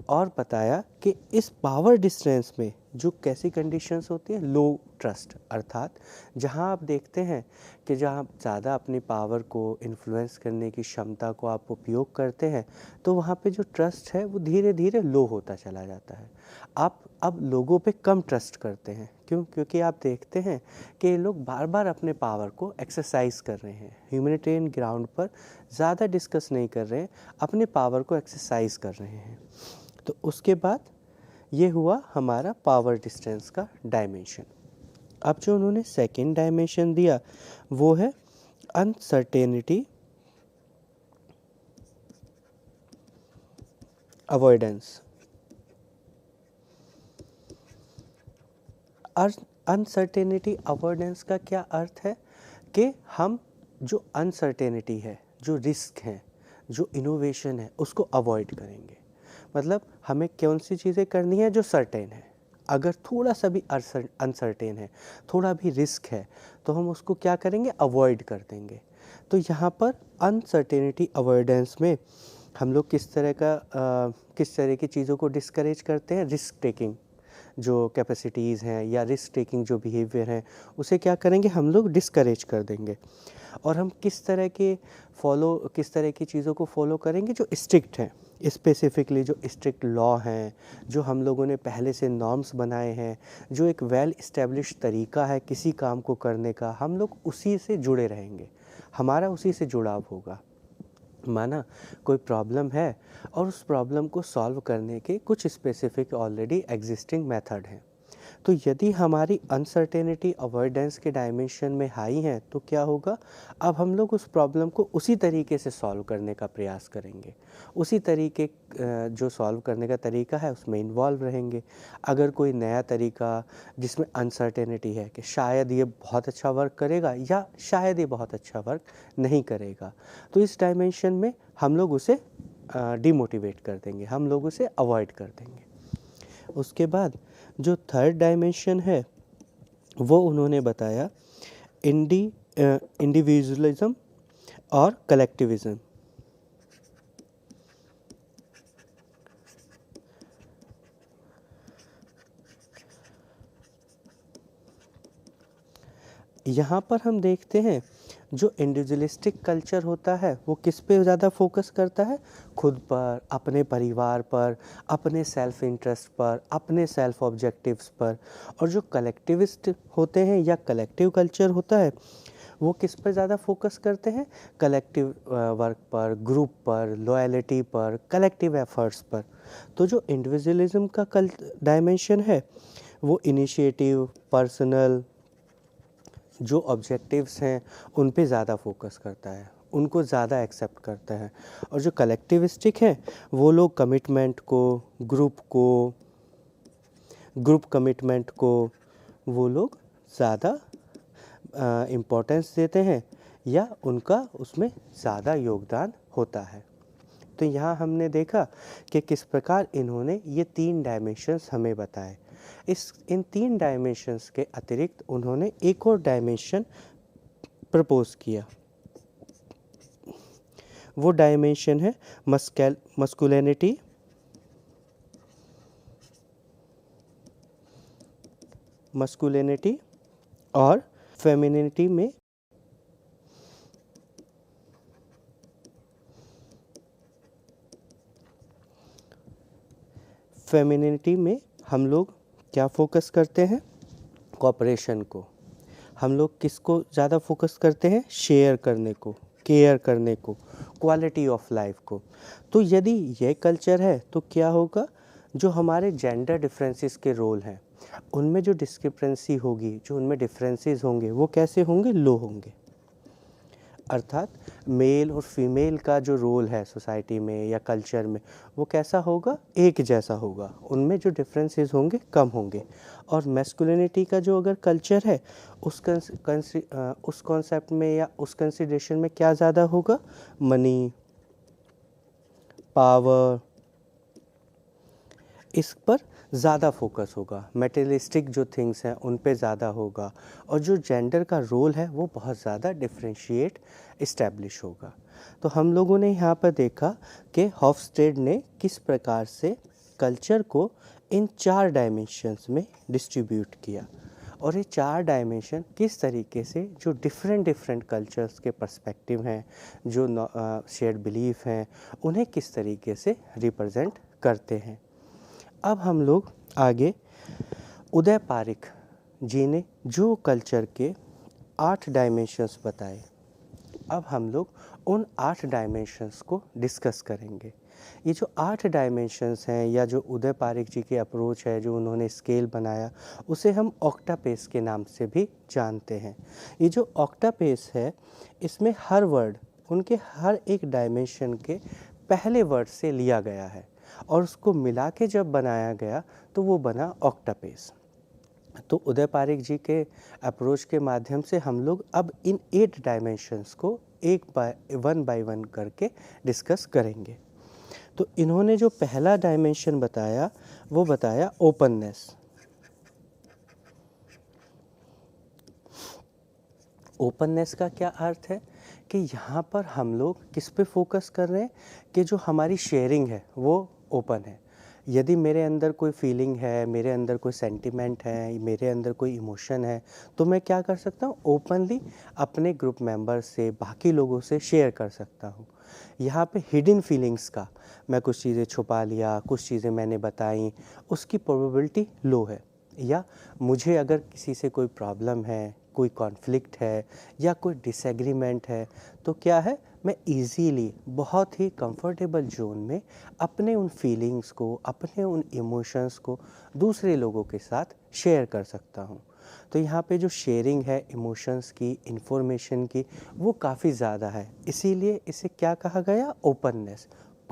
और बताया कि इस पावर डिस्टेंस में जो कैसी कंडीशंस होती हैं, लो ट्रस्ट, अर्थात जहां आप देखते हैं कि जहां ज़्यादा अपनी पावर को इन्फ्लुएंस करने की क्षमता को आप उपयोग करते हैं तो वहां पे जो ट्रस्ट है वो धीरे धीरे लो होता चला जाता है। आप अब लोगों पे कम ट्रस्ट करते हैं, क्यों? क्योंकि आप देखते हैं कि ये लोग बार बार अपने पावर को एक्सरसाइज कर रहे हैं, ह्यूमैनिटेरियन ग्राउंड पर ज़्यादा डिस्कस नहीं कर रहे हैं, अपने पावर को एक्सरसाइज कर रहे हैं। तो उसके बाद ये हुआ हमारा पावर डिस्टेंस का डायमेंशन। अब जो उन्होंने सेकेंड डायमेंशन दिया वो है अनसर्टेनिटी अवॉइडेंस। अनसर्टेनिटी अवॉइडेंस का क्या अर्थ है कि हम जो अनसर्टेनिटी है, जो रिस्क है, जो इनोवेशन है, उसको अवॉइड करेंगे। मतलब हमें कौन सी चीज़ें करनी है जो सर्टेन है। अगर थोड़ा सा भी अनसर्टेन है, थोड़ा भी रिस्क है, तो हम उसको क्या करेंगे, अवॉइड कर देंगे। तो यहाँ पर अनसर्टेनिटी अवॉइडेंस में हम लोग किस तरह की चीज़ों को डिस्करेज करते हैं, रिस्क टेकिंग। जो कैपेसिटीज़ हैं या रिस्क टेकिंग जो बिहेवियर हैं उसे क्या करेंगे हम लोग डिस्करेज कर देंगे। और हम किस तरह की चीज़ों को फॉलो करेंगे जो स्ट्रिक्ट हैं, स्पेसिफिकली जो स्ट्रिक्ट लॉ हैं, जो हम लोगों ने पहले से नॉर्म्स बनाए हैं, जो एक वेल इस्टेब्लिश तरीका है किसी काम को करने का, हम लोग उसी से जुड़े रहेंगे, हमारा उसी से जुड़ाव होगा। माना कोई प्रॉब्लम है और उस प्रॉब्लम को सॉल्व करने के कुछ स्पेसिफिक ऑलरेडी एग्जिस्टिंग मेथड हैं, तो यदि हमारी अनसर्टेनिटी अवॉइडेंस के डायमेंशन में हाई हैं तो क्या होगा, अब हम लोग उस प्रॉब्लम को उसी तरीके से सॉल्व करने का प्रयास करेंगे, उसी तरीके जो सॉल्व करने का तरीका है उसमें इन्वॉल्व रहेंगे। अगर कोई नया तरीका जिसमें अनसर्टेनिटी है कि शायद ये बहुत अच्छा वर्क करेगा या शायद ये बहुत अच्छा वर्क नहीं करेगा, तो इस डायमेंशन में हम लोग उसे डिमोटिवेट कर देंगे, हम लोग उसे अवॉइड कर देंगे। उसके बाद जो थर्ड डायमेंशन है वो उन्होंने बताया इंडिविजुअलिज्म और कलेक्टिविज्म। यहाँ पर हम देखते हैं जो इंडिविजुअलिस्टिक कल्चर होता है वो किस पे ज़्यादा फोकस करता है, खुद पर, अपने परिवार पर, अपने सेल्फ इंटरेस्ट पर, अपने सेल्फ ऑब्जेक्टिव्स पर। और जो कलेक्टिविस्ट होते हैं या कलेक्टिव कल्चर होता है वो किस पर ज़्यादा फोकस करते हैं, कलेक्टिव वर्क पर, ग्रुप पर, लॉयल्टी पर, कलेक्टिव एफर्ट्स पर। तो जो इंडिविजुअलिज्म का डायमेंशन है वो इनिशिएटिव, पर्सनल जो ऑब्जेक्टिव्स हैं उन पे ज़्यादा फोकस करता है, उनको ज़्यादा एक्सेप्ट करता है। और जो कलेक्टिविस्टिक हैं वो लोग कमिटमेंट को, ग्रुप कमिटमेंट को वो लोग ज़्यादा इम्पोर्टेंस देते हैं या उनका उसमें ज़्यादा योगदान होता है। तो यहाँ हमने देखा कि किस प्रकार इन्होंने ये 3 डायमेंशंस हमें बताए। इन 3 डायमेंशंस के अतिरिक्त उन्होंने एक और डायमेंशन प्रपोज किया, वो डायमेंशन है मस्कुलिनिटी और फेमिनिटी में हम लोग क्या फोकस करते हैं, कोऑपरेशन को। हम लोग किसको ज़्यादा फोकस करते हैं, शेयर करने को, केयर करने को, क्वालिटी ऑफ लाइफ को। तो यदि ये कल्चर है तो क्या होगा, जो हमारे जेंडर डिफरेंसेस के रोल हैं उनमें जो डिस्क्रिपेंसी होगी, जो उनमें डिफरेंसेस होंगे वो कैसे होंगे, लो होंगे। अर्थात मेल और फीमेल का जो रोल है सोसाइटी में या कल्चर में वो कैसा होगा, एक जैसा होगा, उनमें जो डिफरेंसेस होंगे कम होंगे। और मैस्कुलिनिटी का जो अगर कल्चर है उस कॉन्सेप्ट में या उस कंसिडरेशन में क्या ज़्यादा होगा, मनी, पावर, इस पर ज़्यादा फोकस होगा, मटेरियलिस्टिक जो थिंग्स हैं उन पे ज़्यादा होगा। और जो जेंडर का रोल है वो बहुत ज़्यादा डिफ्रेंशिएट इस्टेब्लिश होगा। तो हम लोगों ने यहाँ पर देखा कि हॉफस्टेड ने किस प्रकार से कल्चर को इन 4 डायमेंशंस में डिस्ट्रीब्यूट किया, और ये 4 डायमेंशन किस तरीके से जो डिफरेंट कल्चर्स के पर्सपेक्टिव हैं, जो शेयर्ड बिलीफ हैं, उन्हें किस तरीके से रिप्रेजेंट करते हैं। अब हम लोग आगे उदय पारिख जी ने जो कल्चर के 8 डायमेंशंस बताए, अब हम लोग उन 8 डायमेंशंस को डिस्कस करेंगे। ये जो 8 डायमेंशंस हैं या जो उदय पारिख जी की अप्रोच है, जो उन्होंने स्केल बनाया, उसे हम ऑक्टापेस के नाम से भी जानते हैं। ये जो ऑक्टापेस है इसमें हर वर्ड उनके हर एक डायमेंशन के पहले वर्ड से लिया गया है और उसको मिला के जब बनाया गया तो वो बना ऑक्टापेस। तो उदय पारिख जी के अप्रोच के माध्यम से हम लोग अब इन 8 डायमेंशंस को वन बाय वन करके डिस्कस करेंगे। तो इन्होंने जो पहला डायमेंशन बताया वो बताया ओपननेस। ओपननेस का क्या अर्थ है कि यहाँ पर हम लोग किस पे फोकस कर रहे हैं कि जो हमारी शेयरिंग है वो ओपन है, यदि मेरे अंदर कोई फीलिंग है, मेरे अंदर कोई सेंटिमेंट है, मेरे अंदर कोई इमोशन है, तो मैं क्या कर सकता हूँ, ओपनली अपने ग्रुप मेंबर से, बाकी लोगों से शेयर कर सकता हूँ। यहाँ पे हिडन फीलिंग्स का, मैं कुछ चीज़ें छुपा लिया, कुछ चीज़ें मैंने बताई, उसकी प्रोबेबिलिटी लो है। या मुझे अगर किसी से कोई प्रॉब्लम है, कोई कॉन्फ्लिक्ट है या कोई डिसएग्रीमेंट है, तो क्या है, मैं इजीली, बहुत ही कंफर्टेबल जोन में अपने उन फीलिंग्स को, अपने उन इमोशंस को दूसरे लोगों के साथ शेयर कर सकता हूँ। तो यहाँ पे जो शेयरिंग है इमोशंस की, इंफॉर्मेशन की, वो काफ़ी ज़्यादा है। इसीलिए इसे क्या कहा गया, ओपननेस।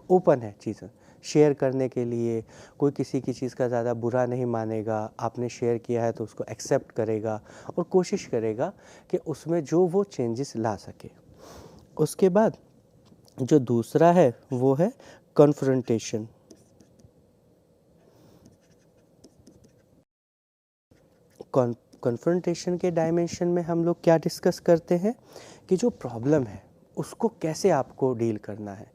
ओपन है चीज़ें शेयर करने के लिए, कोई किसी की चीज़ का ज़्यादा बुरा नहीं मानेगा, आपने शेयर किया है तो उसको एक्सेप्ट करेगा और कोशिश करेगा कि उसमें जो वो चेंजेस ला सके। उसके बाद जो दूसरा है वो है कन्फ्रंटेशन। कन्फ्रंटेशन के डायमेंशन में हम लोग क्या डिस्कस करते हैं कि जो प्रॉब्लम है उसको कैसे आपको डील करना है।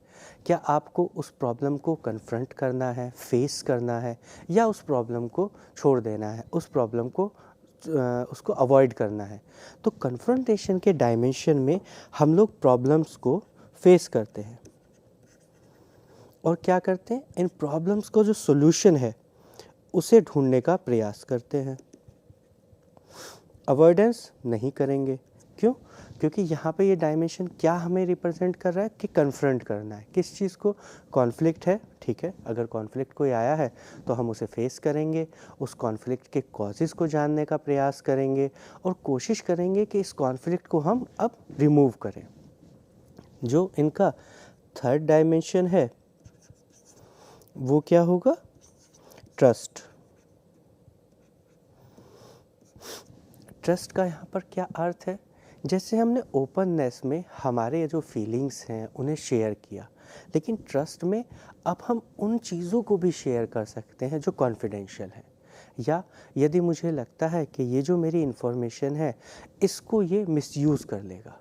क्या आपको उस प्रॉब्लम को कन्फ्रंट करना है, फेस करना है, या उस प्रॉब्लम को छोड़ देना है, उस प्रॉब्लम को उसको अवॉइड करना है। तो कन्फ्रंटेशन के डायमेंशन में हम लोग प्रॉब्लम्स को फेस करते हैं और क्या करते हैं, इन प्रॉब्लम्स को जो सॉल्यूशन है उसे ढूंढने का प्रयास करते हैं। अवॉइडेंस नहीं करेंगे। क्यों? क्योंकि यहाँ पे ये डायमेंशन क्या हमें रिप्रेजेंट कर रहा है कि कन्फ्रंट करना है किस चीज़ को। कॉन्फ्लिक्ट है, ठीक है, अगर कॉन्फ्लिक्ट कोई आया है तो हम उसे फेस करेंगे, उस कॉन्फ्लिक्ट के कॉजेज़ को जानने का प्रयास करेंगे और कोशिश करेंगे कि इस कॉन्फ्लिक्ट को हम अब रिमूव करें। जो इनका थर्ड डायमेंशन है वो क्या होगा, ट्रस्ट। ट्रस्ट का यहाँ पर क्या अर्थ है, जैसे हमने ओपननेस में हमारे जो फीलिंग्स हैं उन्हें शेयर किया, लेकिन ट्रस्ट में अब हम उन चीज़ों को भी शेयर कर सकते हैं जो कॉन्फिडेंशियल है। या यदि मुझे लगता है कि ये जो मेरी इन्फॉर्मेशन है इसको ये मिसयूज़ कर लेगा,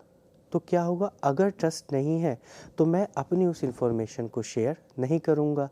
तो क्या होगा, अगर ट्रस्ट नहीं है तो मैं अपनी उस इन्फॉर्मेशन को शेयर नहीं करूँगा।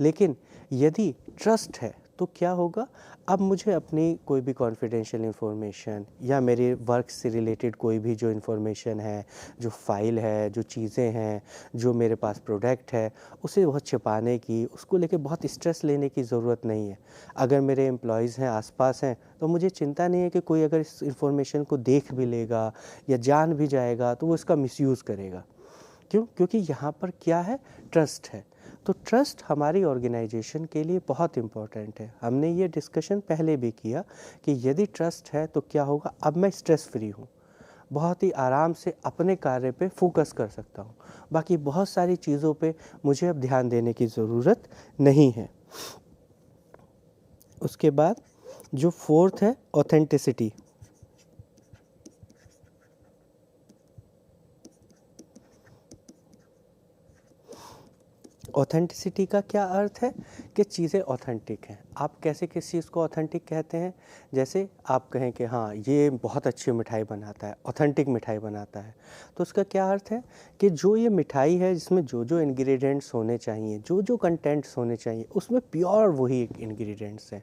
लेकिन यदि ट्रस्ट है तो क्या होगा, अब मुझे अपनी कोई भी कॉन्फिडेंशियल इन्फॉर्मेशन या मेरे वर्क से रिलेटेड कोई भी जो इन्फॉर्मेशन है, जो फाइल है, जो चीज़ें हैं, जो मेरे पास प्रोडक्ट है, उसे बहुत छिपाने की, उसको लेके बहुत स्ट्रेस लेने की ज़रूरत नहीं है। अगर मेरे एम्प्लॉयज़ हैं, आसपास हैं, तो मुझे चिंता नहीं है कि कोई अगर इस इन्फॉर्मेशन को देख भी लेगा या जान भी जाएगा तो वो इसका मिसयूज़ करेगा। क्यों? क्योंकि यहाँ पर क्या है, ट्रस्ट है। तो ट्रस्ट हमारी ऑर्गेनाइजेशन के लिए बहुत इम्पोर्टेंट है। हमने ये डिस्कशन पहले भी किया कि यदि ट्रस्ट है तो क्या होगा, अब मैं स्ट्रेस फ्री हूँ, बहुत ही आराम से अपने कार्य पे फोकस कर सकता हूँ, बाकी बहुत सारी चीज़ों पे मुझे अब ध्यान देने की ज़रूरत नहीं है। उसके बाद जो फोर्थ है, ऑथेंटिसिटी। ऑथेंटिसिटी का क्या अर्थ है कि चीज़ें ऑथेंटिक हैं। आप कैसे किस चीज़ को ऑथेंटिक कहते हैं, जैसे आप कहें कि हाँ ये बहुत अच्छी मिठाई बनाता है, ऑथेंटिक मिठाई बनाता है, तो उसका क्या अर्थ है कि जो ये मिठाई है जिसमें जो जो इंग्रेडिएंट्स होने चाहिए, जो जो कंटेंट्स होने चाहिए, उसमें प्योर वही इंग्रेडिएंट्स हैं।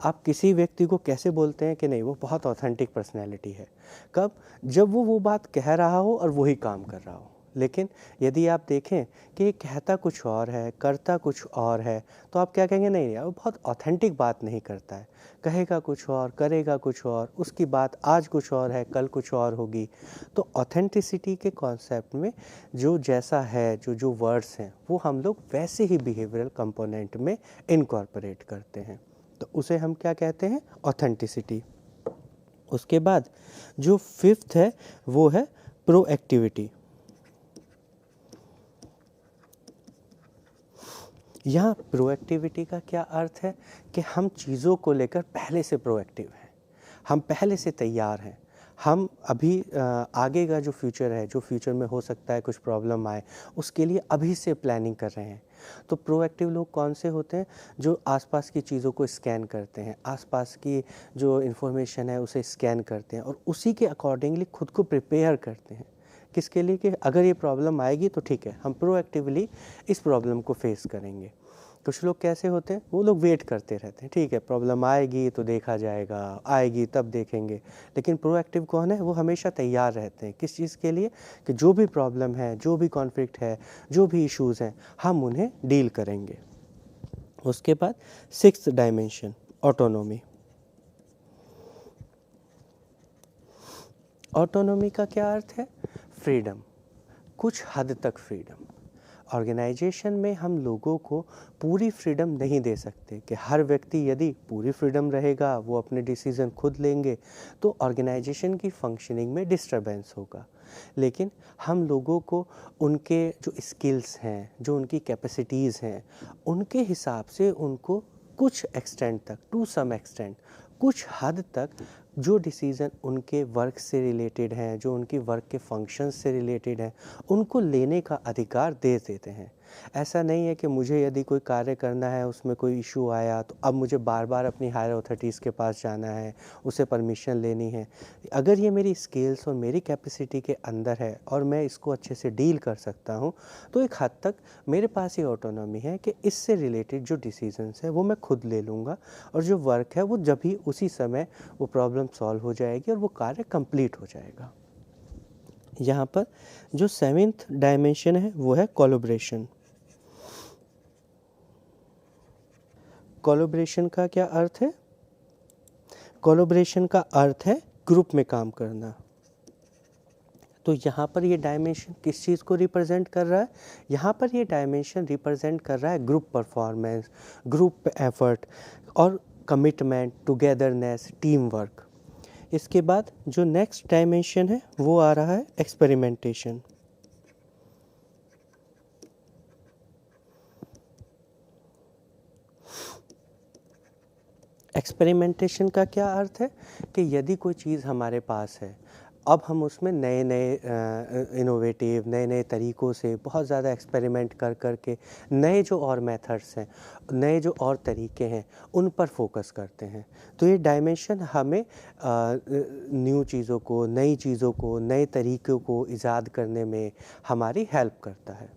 आप किसी व्यक्ति को कैसे बोलते हैं कि नहीं वो बहुत ऑथेंटिक पर्सनैलिटी है, कब, जब वो बात कह रहा हो और वही काम कर रहा हो। लेकिन यदि आप देखें कि ये कहता कुछ और है, करता कुछ और है, तो आप क्या कहेंगे, नहीं यार वो बहुत ऑथेंटिक बात नहीं करता है, कहेगा कुछ और, करेगा कुछ और, उसकी बात आज कुछ और है, कल कुछ और होगी। तो ऑथेंटिसिटी के कॉन्सेप्ट में जो जैसा है, जो जो वर्ड्स हैं, वो हम लोग वैसे ही बिहेवियरल कंपोनेंट में इनकॉर्पोरेट करते हैं, तो उसे हम क्या कहते हैं, ऑथेंटिसिटी। उसके बाद जो फिफ्थ है वो है प्रोएक्टिविटी। यहाँ प्रोएक्टिविटी का क्या अर्थ है कि हम चीज़ों को लेकर पहले से प्रोएक्टिव हैं, हम पहले से तैयार हैं, हम अभी आगे का जो फ्यूचर है, जो फ्यूचर में हो सकता है कुछ प्रॉब्लम आए, उसके लिए अभी से प्लानिंग कर रहे हैं। तो प्रोएक्टिव लोग कौन से होते हैं, जो आसपास की चीज़ों को स्कैन करते हैं, आसपास की जो इन्फॉर्मेशन है उसे स्कैन करते हैं और उसी के अकॉर्डिंगली खुद को प्रिपेयर करते हैं। किसके लिए, कि अगर ये प्रॉब्लम आएगी तो ठीक है, हम प्रोएक्टिवली इस प्रॉब्लम को फेस करेंगे। कुछ लोग कैसे होते हैं, वो लोग वेट करते रहते हैं, ठीक है प्रॉब्लम आएगी तो देखा जाएगा, आएगी तब देखेंगे। लेकिन प्रोएक्टिव कौन है, वो हमेशा तैयार रहते हैं किस चीज़ के लिए, कि जो भी प्रॉब्लम है, जो भी कॉन्फ्लिक्ट है, जो भी इश्यूज़ हैं, हम उन्हें डील करेंगे। उसके बाद 6th डायमेंशन, ऑटोनॉमी। ऑटोनॉमी का क्या अर्थ है, फ्रीडम, कुछ हद तक फ्रीडम। ऑर्गेनाइजेशन में हम लोगों को पूरी फ्रीडम नहीं दे सकते कि हर व्यक्ति यदि पूरी फ्रीडम रहेगा, वो अपने डिसीज़न खुद लेंगे, तो ऑर्गेनाइजेशन की फंक्शनिंग में डिस्टरबेंस होगा। लेकिन हम लोगों को उनके जो स्किल्स हैं, जो उनकी कैपेसिटीज़ हैं, उनके हिसाब से उनको कुछ एक्सटेंट तक, टू सम एक्सटेंट, कुछ हद तक जो डिसीज़न उनके वर्क से रिलेटेड हैं, जो उनकी वर्क के फंक्शंस से रिलेटेड हैं, उनको लेने का अधिकार दे देते हैं। ऐसा नहीं है कि मुझे यदि कोई कार्य करना है, उसमें कोई इशू आया तो अब मुझे बार बार अपनी हायर अथॉरिटीज़ के पास जाना है, उसे परमिशन लेनी है। अगर ये मेरी स्किल्स और मेरी कैपेसिटी के अंदर है और मैं इसको अच्छे से डील कर सकता हूँ, तो एक हद तक मेरे पास ये ऑटोनॉमी है कि इससे रिलेटेड जो डिसीजंस है वो मैं खुद ले लूँगा, और जो वर्क है वो जब भी उसी समय वो प्रॉब्लम सॉल्व हो जाएगी और वो कार्य कंप्लीट हो जाएगा। यहाँ पर जो 7th डायमेंशन है वो है कोलैबोरेशन। कोलैबोरेशन का क्या अर्थ है, कोलैबोरेशन का अर्थ है ग्रुप में काम करना। तो यहाँ पर ये डायमेंशन किस चीज़ को रिप्रेजेंट कर रहा है, यहाँ पर ये डायमेंशन रिप्रेजेंट कर रहा है ग्रुप परफॉर्मेंस, ग्रुप एफर्ट और कमिटमेंट, टुगेदरनेस, टीम वर्क। इसके बाद जो नेक्स्ट डायमेंशन है वो आ रहा है एक्सपेरिमेंटेशन। एक्सपेरिमेंटेशन का क्या अर्थ है कि यदि कोई चीज़ हमारे पास है, अब हम उसमें नए नए इनोवेटिव, नए नए तरीक़ों से बहुत ज़्यादा एक्सपेरिमेंट कर कर के नए जो और मेथड्स हैं, नए जो और तरीक़े हैं, उन पर फोकस करते हैं। तो ये डायमेंशन हमें न्यू चीज़ों को, नई चीज़ों को, नए तरीक़ों को ईजाद करने में हमारी हेल्प करता है।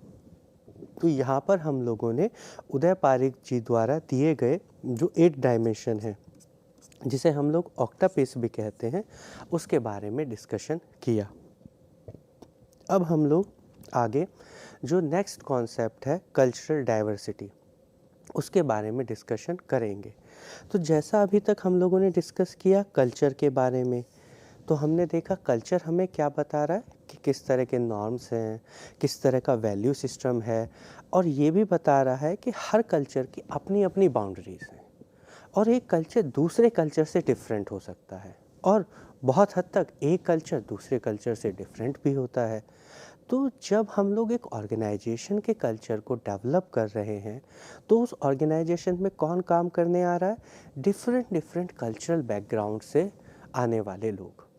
तो यहाँ पर हम लोगों ने उदय पारिक जी द्वारा दिए गए जो 8 डायमेंशन है, जिसे हम लोग ऑक्टापेस भी कहते हैं, उसके बारे में डिस्कशन किया। अब हम लोग आगे जो नेक्स्ट कॉन्सेप्ट है कल्चरल डाइवर्सिटी, उसके बारे में डिस्कशन करेंगे। तो जैसा अभी तक हम लोगों ने डिस्कस किया कल्चर के बारे में, तो हमने देखा कल्चर हमें क्या बता रहा है कि किस तरह के नॉर्म्स हैं, किस तरह का वैल्यू सिस्टम है, और ये भी बता रहा है कि हर कल्चर की अपनी अपनी बाउंड्रीज़ हैं, और एक कल्चर दूसरे कल्चर से डिफरेंट हो सकता है, और बहुत हद तक एक कल्चर दूसरे कल्चर से डिफरेंट भी होता है। तो जब हम लोग एक ऑर्गेनाइजेशन के कल्चर को डेवलप कर रहे हैं, तो उस ऑर्गेनाइजेशन में कौन काम करने आ रहा है, डिफरेंट कल्चरल बैकग्राउंड से आने वाले लोग।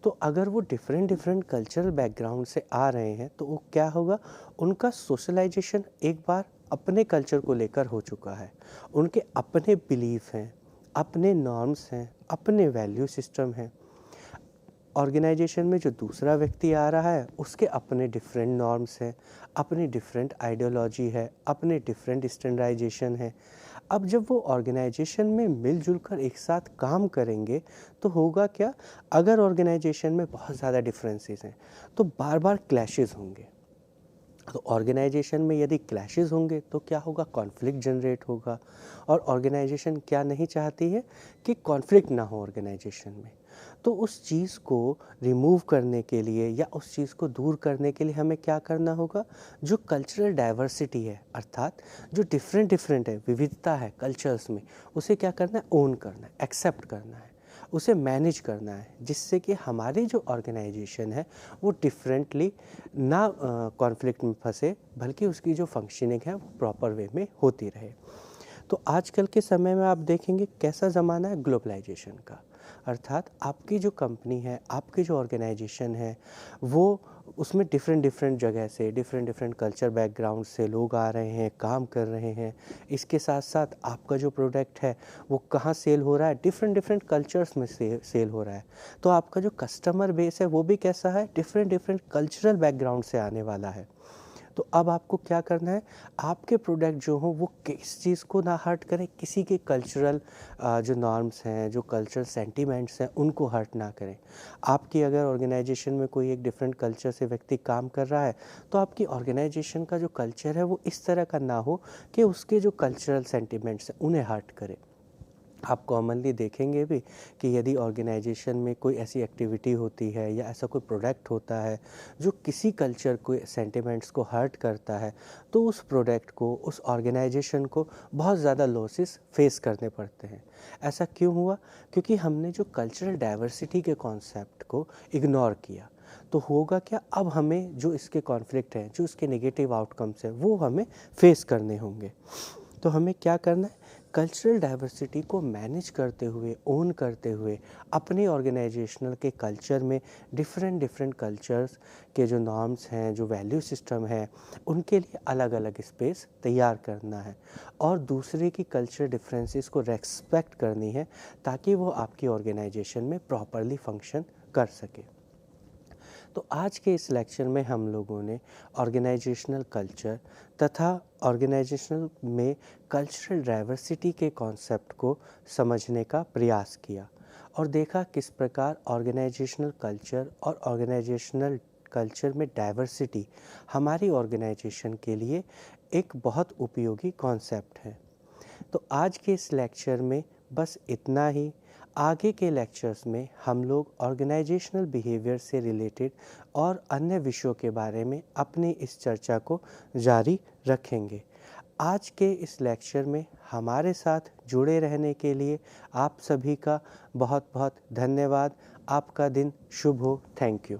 तो अगर वो डिफरेंट कल्चरल बैकग्राउंड से आ रहे हैं, तो वो क्या होगा, उनका सोशलाइजेशन एक बार अपने कल्चर को लेकर हो चुका है, उनके अपने बिलीफ हैं, अपने नॉर्म्स हैं, अपने वैल्यू सिस्टम हैं। ऑर्गेनाइजेशन में जो दूसरा व्यक्ति आ रहा है, उसके अपने डिफरेंट नॉर्म्स हैं, अपनी डिफरेंट आइडियोलॉजी है, अपने डिफरेंट स्टैंडर्डाइजेशन है। अब जब वो ऑर्गेनाइजेशन में मिलजुल कर एक साथ काम करेंगे, तो होगा क्या, अगर ऑर्गेनाइजेशन में बहुत ज़्यादा डिफरेंसेस हैं, तो बार बार क्लैशेस होंगे। तो ऑर्गेनाइजेशन में यदि क्लैशेस होंगे तो क्या होगा, कॉन्फ्लिक्ट जनरेट होगा, और ऑर्गेनाइजेशन क्या नहीं चाहती है कि कॉन्फ्लिक्ट ना हो ऑर्गेनाइजेशन में। तो उस चीज़ को रिमूव करने के लिए या उस चीज़ को दूर करने के लिए हमें क्या करना होगा, जो कल्चरल डाइवर्सिटी है, अर्थात जो डिफरेंट है, विविधता है कल्चर्स में, उसे क्या करना है, ओन करना है, एक्सेप्ट करना है, उसे मैनेज करना है, जिससे कि हमारी जो ऑर्गेनाइजेशन है वो डिफरेंटली ना कॉन्फ्लिक्ट में फंसे, बल्कि उसकी जो फंक्शनिंग है वो प्रॉपर वे में होती रहे। तो आजकल के समय में आप देखेंगे कैसा ज़माना है, ग्लोबलाइजेशन का, अर्थात आपकी जो कंपनी है, आपकी जो ऑर्गेनाइजेशन है, वो उसमें डिफरेंट जगह से, डिफरेंट कल्चर बैकग्राउंड से लोग आ रहे हैं, काम कर रहे हैं। इसके साथ साथ आपका जो प्रोडक्ट है वो कहाँ सेल हो रहा है, डिफरेंट कल्चर्स में सेल हो रहा है। तो आपका जो कस्टमर बेस है वो भी कैसा है, डिफरेंट कल्चरल बैकग्राउंड से आने वाला है। तो तो अब आपको क्या करना है, आपके प्रोडक्ट जो हों वो किस चीज़ को ना हर्ट करें, किसी के कल्चरल जो नॉर्म्स हैं, जो कल्चरल सेंटिमेंट्स हैं, उनको हर्ट ना करें। आपकी अगर ऑर्गेनाइजेशन में कोई एक डिफरेंट कल्चर से व्यक्ति काम कर रहा है, तो आपकी ऑर्गेनाइजेशन का जो कल्चर है वो इस तरह का ना हो कि उसके जो कल्चरल सेंटिमेंट्स हैं उन्हें हर्ट करे। आप कॉमनली देखेंगे भी कि यदि ऑर्गेनाइजेशन में कोई ऐसी एक्टिविटी होती है या ऐसा कोई प्रोडक्ट होता है जो किसी कल्चर को सेंटिमेंट्स को हर्ट करता है, तो उस प्रोडक्ट को, उस ऑर्गेनाइजेशन को बहुत ज़्यादा लॉसेस फेस करने पड़ते हैं। ऐसा क्यों हुआ? क्योंकि हमने जो कल्चरल डाइवर्सिटी के कॉन्सेप्ट को इग्नोर किया। तो होगा क्या, अब हमें जो इसके कॉन्फ्लिक्ट हैं, जो इसके नेगेटिव आउटकम्स हैं, वो हमें फेस करने होंगे। तो हमें क्या करना है, कल्चरल डाइवर्सिटी को मैनेज करते हुए, ओन करते हुए, अपने ऑर्गेनाइजेशनल के कल्चर में डिफरेंट कल्चर्स के जो नॉर्म्स हैं, जो वैल्यू सिस्टम है, उनके लिए अलग अलग स्पेस तैयार करना है और दूसरे की कल्चर डिफरेंसेस को रेस्पेक्ट करनी है, ताकि वो आपकी ऑर्गेनाइजेशन में प्रॉपरली फंक्शन कर सके। तो आज के इस लेक्चर में हम लोगों ने ऑर्गेनाइजेशनल कल्चर तथा ऑर्गेनाइजेशनल में कल्चरल डाइवर्सिटी के कॉन्सेप्ट को समझने का प्रयास किया और देखा किस प्रकार ऑर्गेनाइजेशनल कल्चर और ऑर्गेनाइजेशनल कल्चर में डाइवर्सिटी हमारी ऑर्गेनाइजेशन के लिए एक बहुत उपयोगी कॉन्सेप्ट है। तो आज के इस लेक्चर में बस इतना ही। आगे के लेक्चर्स में हम लोग ऑर्गेनाइजेशनल बिहेवियर से रिलेटेड और अन्य विषयों के बारे में अपनी इस चर्चा को जारी रखेंगे। आज के इस लेक्चर में हमारे साथ जुड़े रहने के लिए आप सभी का बहुत बहुत धन्यवाद। आपका दिन शुभ हो। Thank you.